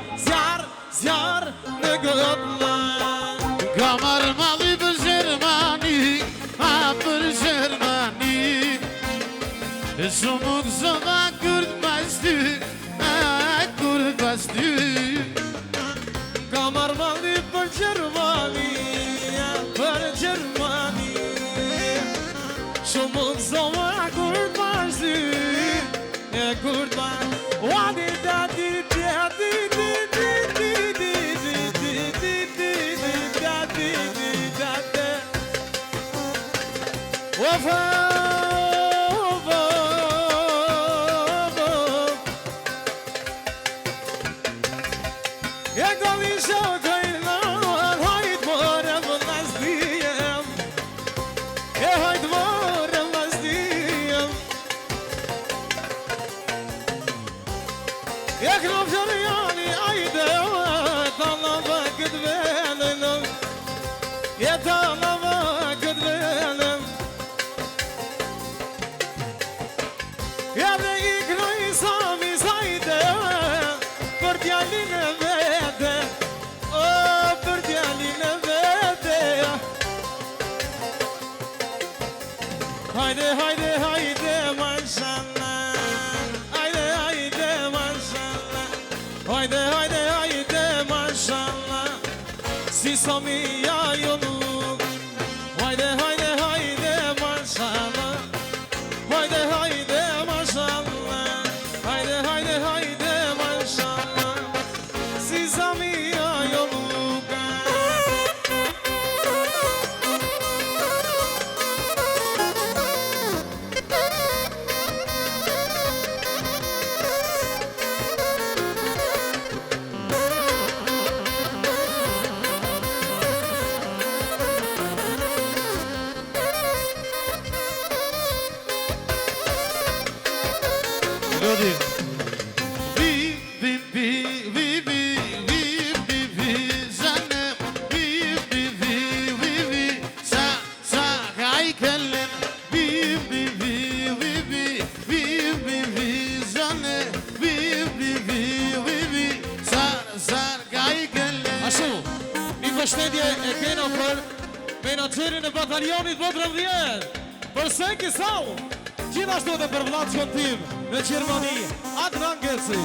Zjarë në gëtman Kamar mali për Gjermani, për Gjermani Shumë gëzoma kur bashdi, kur bashdi Kamar mali për Gjermani, për Gjermani Shumë gëzoma kur bashdi, kur bashdi Wadi da di di di di di di di di di di da di di da di Wafa Ja gami shokajlan, hajt more më nasdijem. E hajt more më nasdijem. Ja knop gjërjani, ajde, talava këtë venën. Ja talava këtë venën. Ja dhe i knoj sami sajte, për djalin e vete, o, për djalin e vete. Hajde, hajde, hajde, mashallah. Hajde, hajde, mashallah. Hajde, hajde, hajde, mashallah. Si Samia jo nuk. Hajde, hajde, hajde, mashallah. Hajde, hajde, mashallah. Hajde, hajde, hajde, mashallah. Si Samia jo nuk. Lodi. Vi, vi, vi, vi, vi, vi, vi, vi, zane. Vi, vi, vi, vi, vi, sa, ka I kellen. Vi, vi, vi, vi, vi, vi, vi, vi, zane. Vi, vi, vi, vi, vi, sa, ka I kellen. Ashtu, një mbështetje e kena për menaxherin e batalionit Botrëm 10. Për Senki Sound. Gjithashtu edhe për vllaç tim në Gjermani, Adnan Gelsi.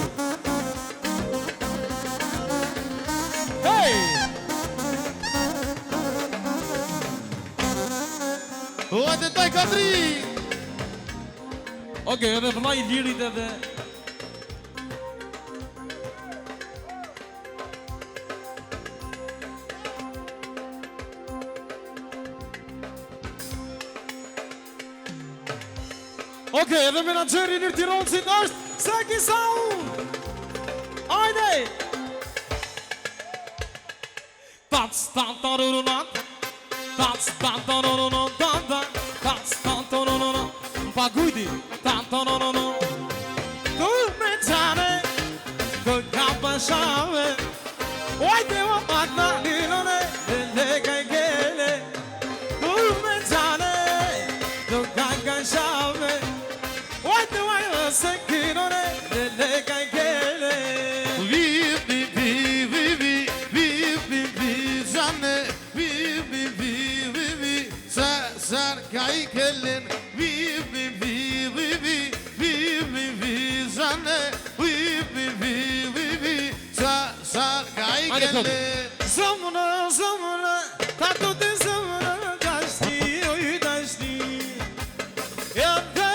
Hey! O, atë taj katri. Okej, edhe vllai I lirit edhe. Okej, edhe menaxheri I Tironësit është Senki Sound. Hajde! Tac tan tarurunat. Tac tan tarurunat. Tac tan tarurunat. Pagujdi. Tan tarurunat. Tu me çane. Tu kapa shave. Hajde o patna linone. Le kai gele. Tu me çane. Tu kapa shave. Hajde o sekinone. Le kai gele. Vi, vi, vi, vi, vi, vi, vi, vi, zane. Vi, vi, vi, vi, vi, sa, ka I kellen. Vi, vi, vi, vi, vi, vi, vi, vi, zane. Vi, vi, vi, vi, vi, sa, ka I kellen. Zamana, zamana, tato te zamana, dashti, oj dashti. Jetë,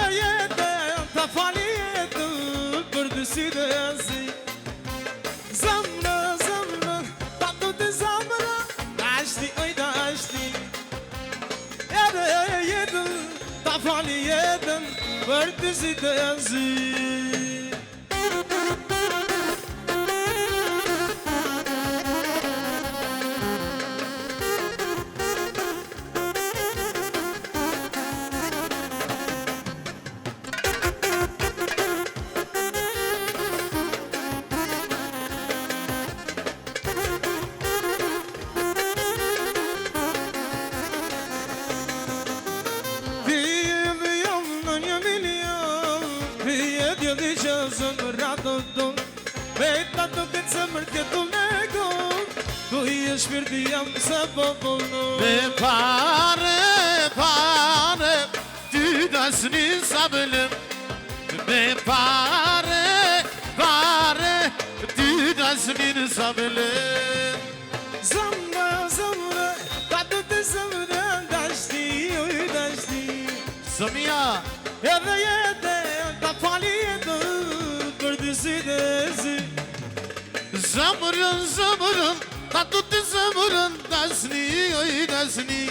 ta fali jetë, për dësi dhe zi. Zamana, zamana, tato te zamana, dashti, oj dashti. Jetë, ta fali jetë, për dësi dhe zi. Shpirti jam se po punon. Me pare, pare, ty dasni sa bëlem. Me pare, pare, ty dasni sa bëlem. Zamra, zamra, tato te zamra, dashti, oj dashti. Samia, Edhe jetë, ta fali jetë, për dësi dhe zi. zamrën, zamrën, ta tu të zamrën, dasni, oj dasni.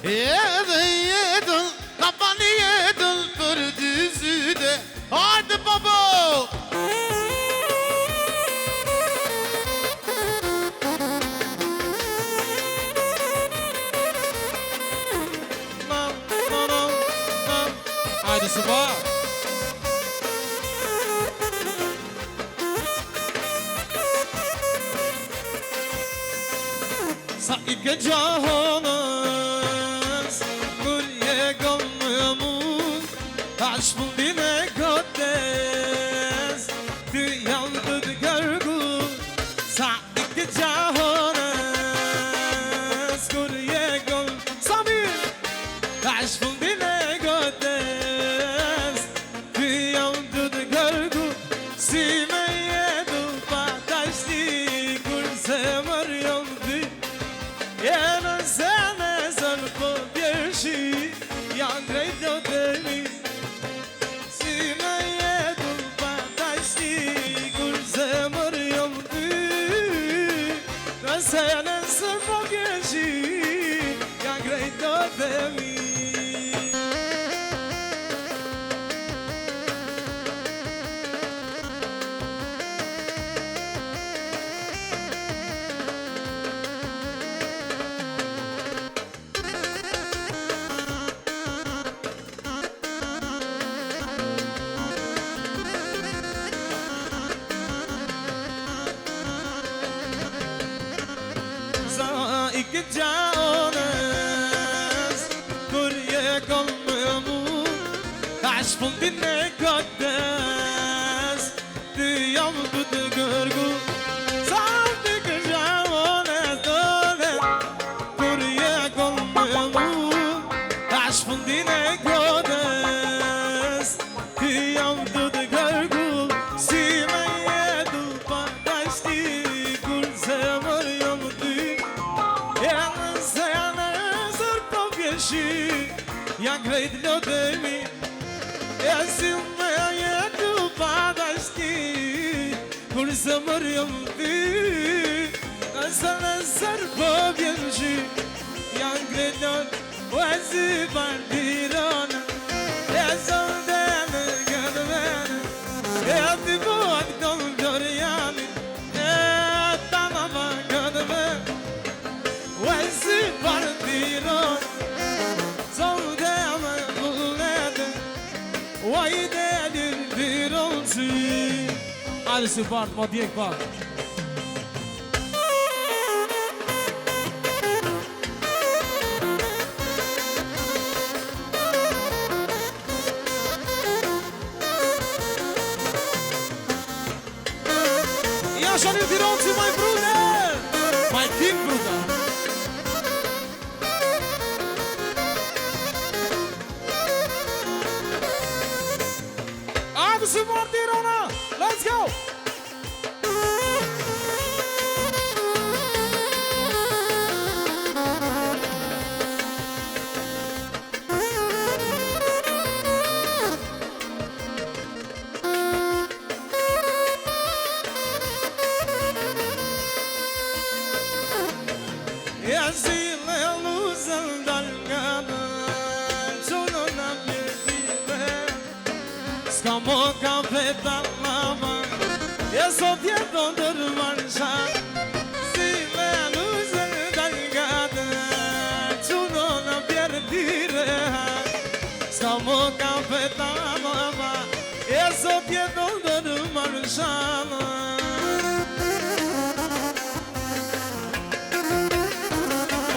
Edhe jetën, ta fali jetën, për dy syte. Hajde, babo! se ba Sa I ke gjahanës Kur je gëmë më mund Ash fundin e gotes Ty jam të të kërgu Sa I ke gjahanës Kur je gëmë Sa mirë Ash fundin e gotes Ty jam të të kërgu Si me jetu pa ta shti Kur zemër jam ty Jena se me zërë po bjershi Janë drejt do të mi Si me jetu pa ta shti Kur zemër jam ty Nëse në zërë po bjershi Janë drejt do të mi I ke gjaonës Kur je kom më mund Ash fundin e gotes Ty jam të të kërgu Sa i ke gjaonës Kur je kom më mund Ash fundin e gotes Ty jam të të kërgu Si me jetu pa ta shti Kur zemër jam ty Janë krejt lotemi E si me jetu pa ta shti Kur zemër jam ty Nëse në sër po vjen shi Janë krejt lot O e si partironë E son dhe në këtë vene E ati po akto në Floriani E ta ma pa këtë vene O e si partironë Hajde si part, ma djek part Ja shani tironë si maj brune Maj tim bruta Hajde si part tirona Let's go! Ja zile luzën dal nga dal Quno na pjerdime Ska mo ka veta lama E sot jeton dërmansha Zile luzën dal nga dal Quno na pjerdire Ska mo ka veta lama E sot jeton dërmansha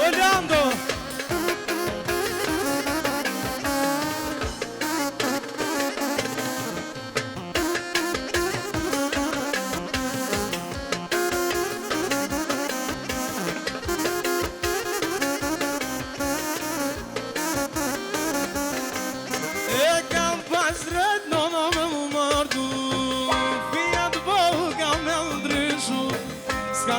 Orlando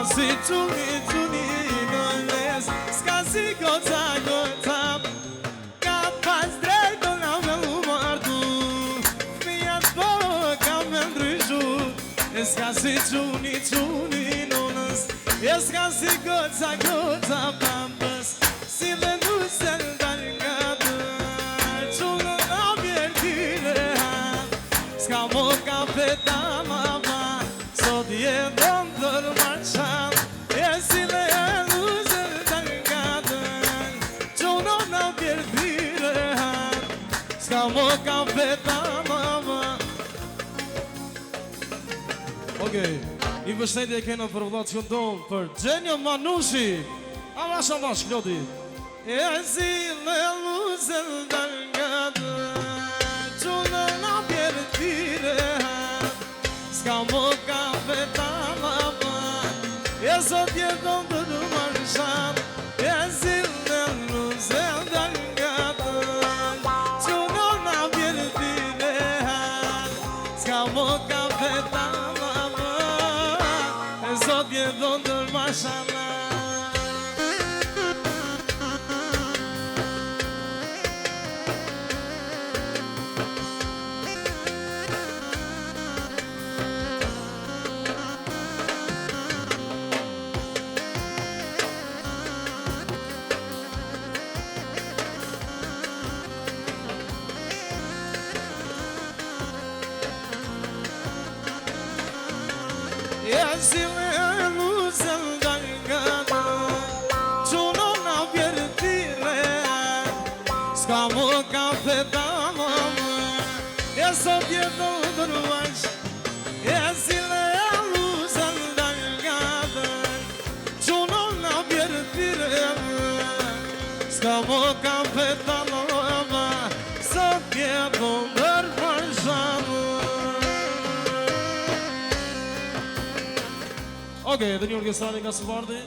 Si quni në les Ska si goca Ka pas drejto nga me u martu Fijat po ka me ndryshu Ska si quni në les Ska si goca pampës Si dhe nusën dal nga dër Qunë nga bjertire Ska mo ka peta mama Sot jeton dërmanshan E si dhe luzën dal nga dër Qunë nga bjertire Ska mo ka peta Okej, i vështetje e kena për vëllat që këndon për Gjenjo Manushi. Amash, Klodi. E zile luzën dal nga të Qunë nga pjerë tire Ska më kafe ta më E zot jeton të në marshan E zile luzën dal nga të Qunë nga pjerë tire Ska më kafe ta më E zot jeton të në marshan Zile luzën nga nga Quno nga pjerë tire Ska më kafe ta më E sot jeto dërvash E zile luzën nga nga Quno nga pjerë tire Ska më kafe ta më Sot jeto dërvash Okej, dhe një orkestrani nga Sëvardi.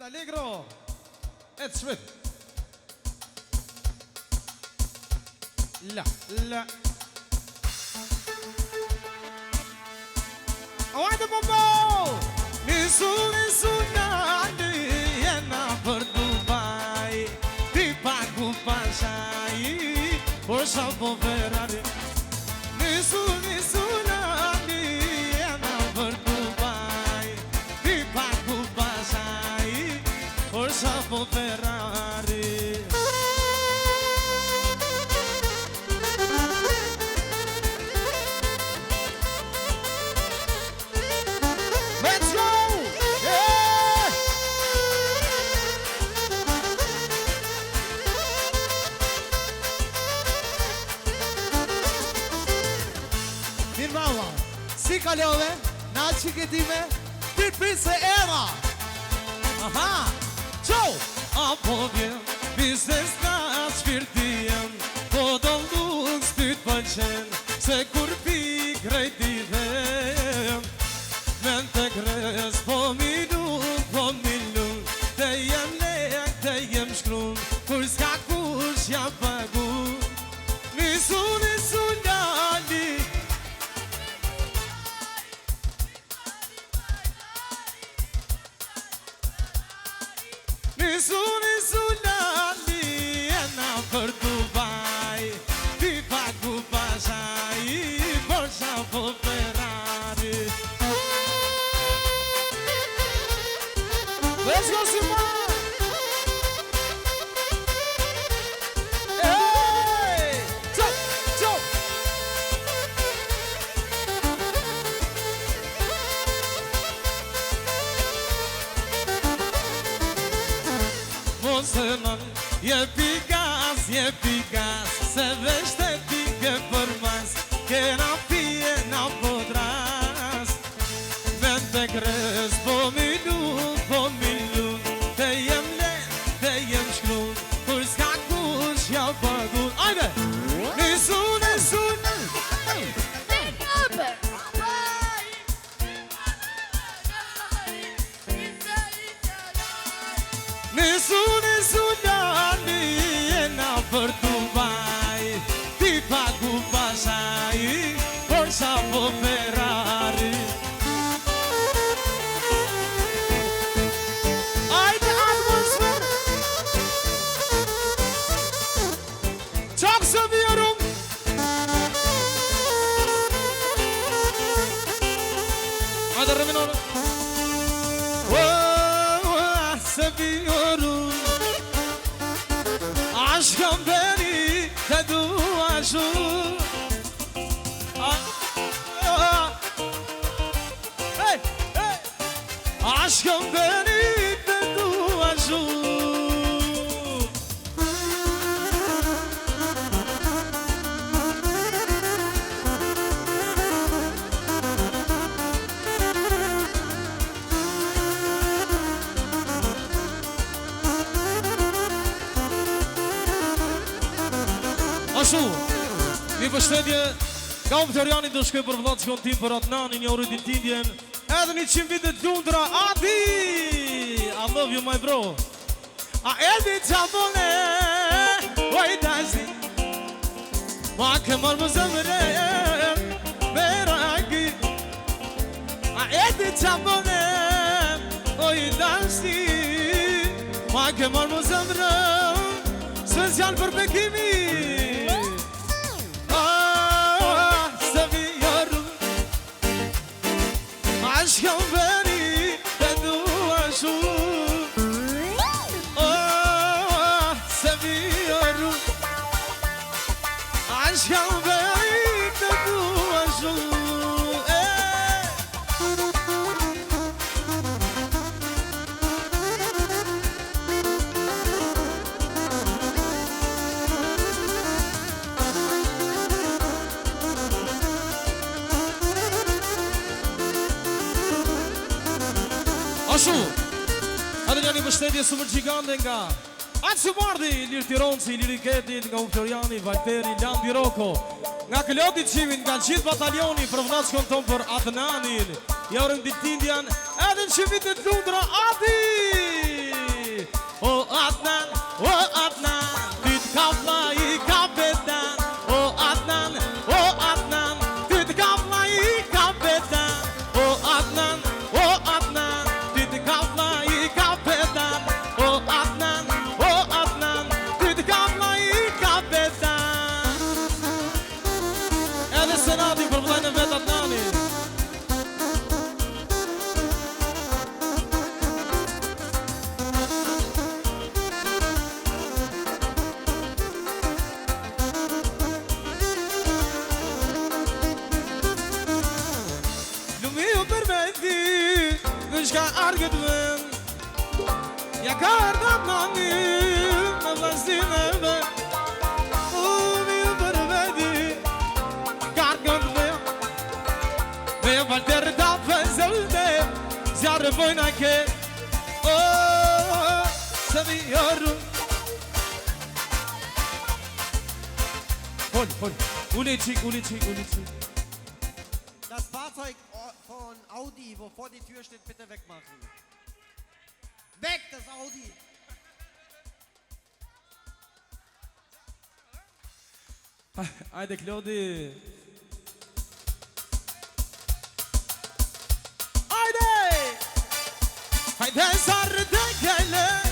Allegro, Ed Smith. La. Hajde bombo! Nisu nani jena për Dubai Ti pagu pashai Por sa po Ferrari Nisu nani jena për Dubai Ti pagu pashai Por sa po Ferrari Si kalove, na qiketime, ti prisë e era po vjen biznes nga shpirtien po do luk s'ty t'pëlqen se kur pi krejti dhem men të kres po milun te jem lek te jem shkrun kur s'ka kush ja pagu nisu lali Nisu lali e na për Dubai Ti pagu pasaj për qa po Ferrari Let's go Simon! Hey! Jump! Jump! Mosënon, jepi gas, se veshte pike për mas, kena pije na podras. Vend të kres, po milun, te jem len, te jem shkrun, kur s'ka kush ja pagun. Ajde! Nisu lali e na për Dubai Ti pagu pasaj për qa po Ferrari Ajde atmosfer Qak se vjerum Ajde reminore Se vjerum Aşkım beni te dua shumë Hey, hey Aşkım beni te dua shumë Ashtu, një përshëndetje Ka Floriani do shkoj për vllaç kontim për Adnanin, një urrit ditindjen edhe 100 vite të lundra Adi! I love you my bro A Edi Qabone Oj tazi Ma ke marrë më zemre Me ragi A Edi Qabone Oj tazi Ma ke marrë më zemre Special për bekimi Aşkım beni te dua shumë Seviyorum Aşkım beni te dua shumë Ashtu, edhe një mbështetje super gjigande nga Atsumardi, Lirë Tironci, Liri Ketit, nga Floriani, Valteri, Landi Roko Nga Kloti Qimin, nga gjithë batalioni për vllaç konton për Adnanin Jorën ditindjan, edhe në qimit e të lundra Adi O Adnan, ty t'ka vlla I kapetan O Adnan, ty t'ka vlla I kapetan O Adnan, ty t'ka vlla I kapetan O Adnan, ty t'ka vlla I kapetan Edhe senati për vllajën e vet Adnani Shka argët vën Ja ka ardhët nani Me vlastin e vën Mi për vedi Ka argët vën Me valter da fëzëllë Zjarë vojna ke Se seviyorum. Hol. Ulici. Das Fahrzeug von Audi, wo vor die Tür steht, bitte wegmachen. Weg, das Audi! Ajde, Klodi. Haydi sarı tekele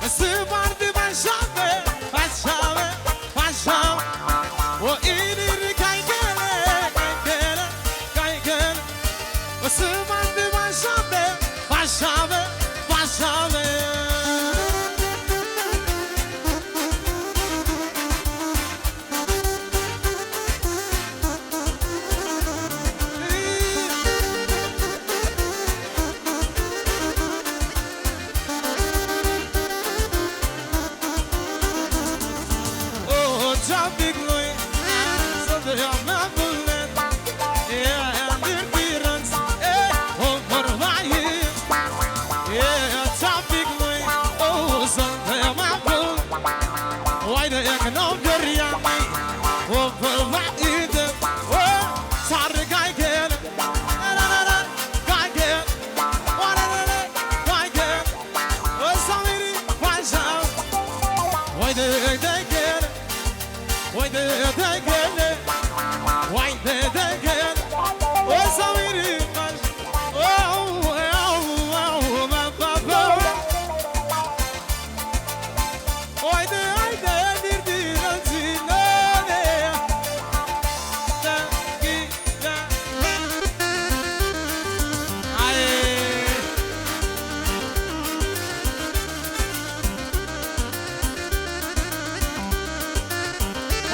Nasıl vardı başave O inir kaygele Nasıl vardı başave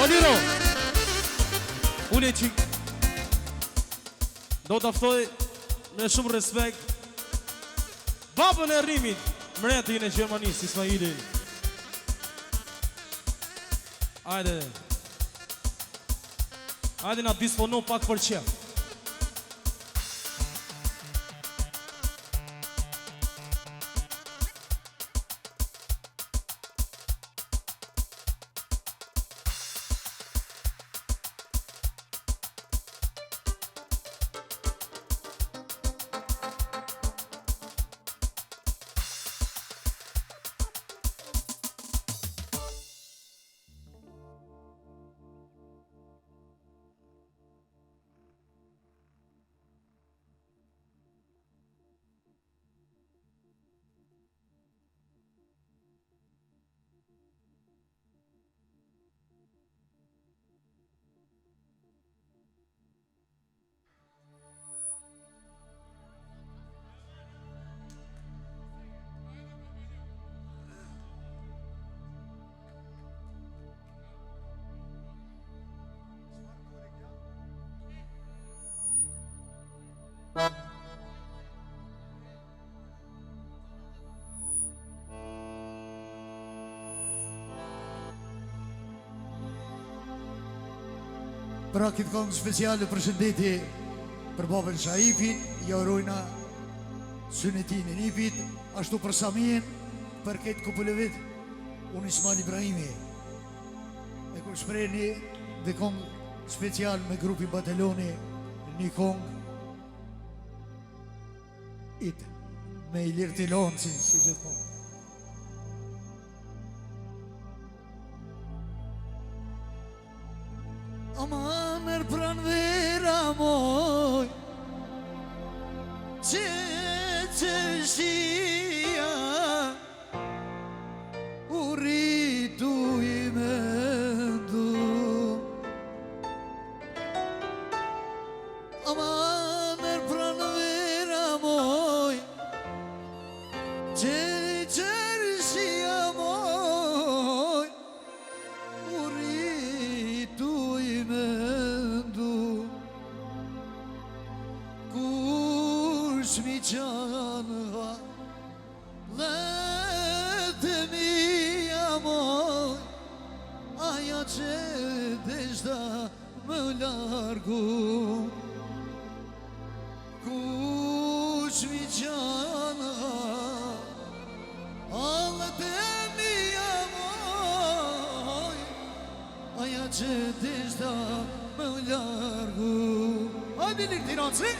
Oliro Ulici Do të aftoj me shumë respekt babën e rrimit mretin e Gjermanisë, Ismaili. Ajde na dispono pak për qef. Pra këtë këngë speciale për shëndetje për babën Shaifin, ja urojna sunetin e nipit, ashtu për Samien, për këtë kupullëvit, unë Ismail Ibrahimi. E kur shprejni dhe këngë special me grupi Bateloni, një këngë itë, me Ilir Tilon, si gjithmonë. Amanër pranvera moj që shia u rritu I mendu Amanër pranvera moj që shia moj u rritu I mendu kush mi qanë dhe të mija moj aja që deshta më largu kush mi qanë që dishta më largu. Hajde lik Tiraci.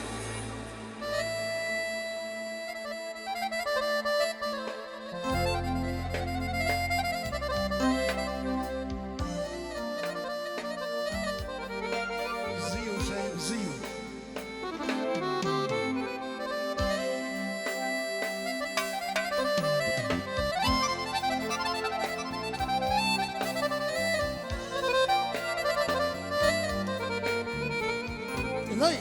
Ziu, shajm, ziu. Lej.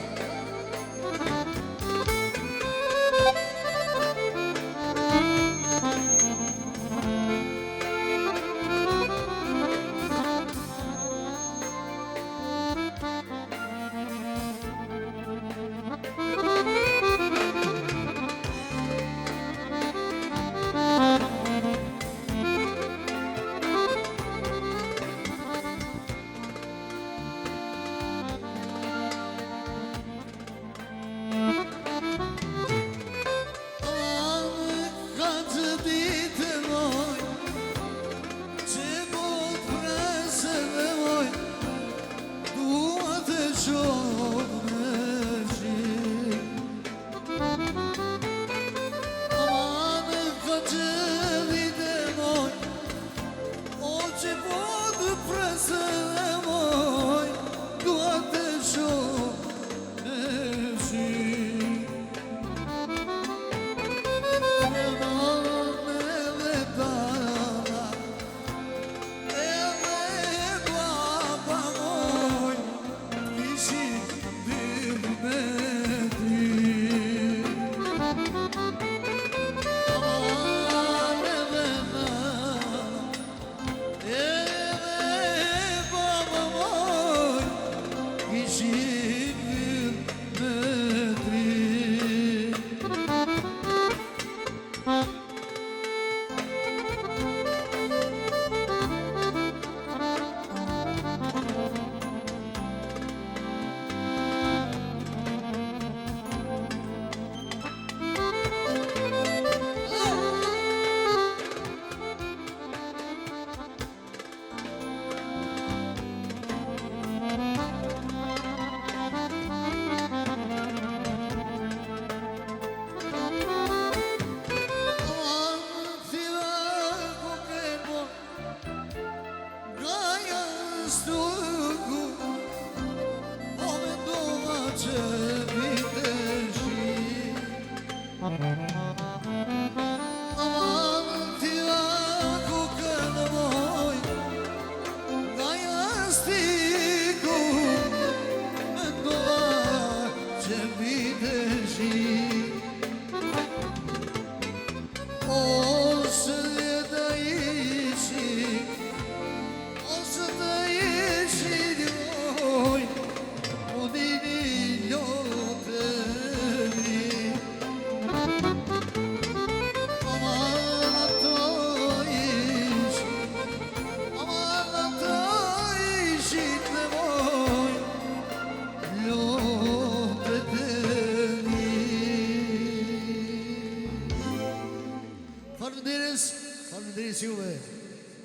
Juve.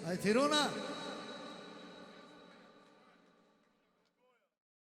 Ai Tirona.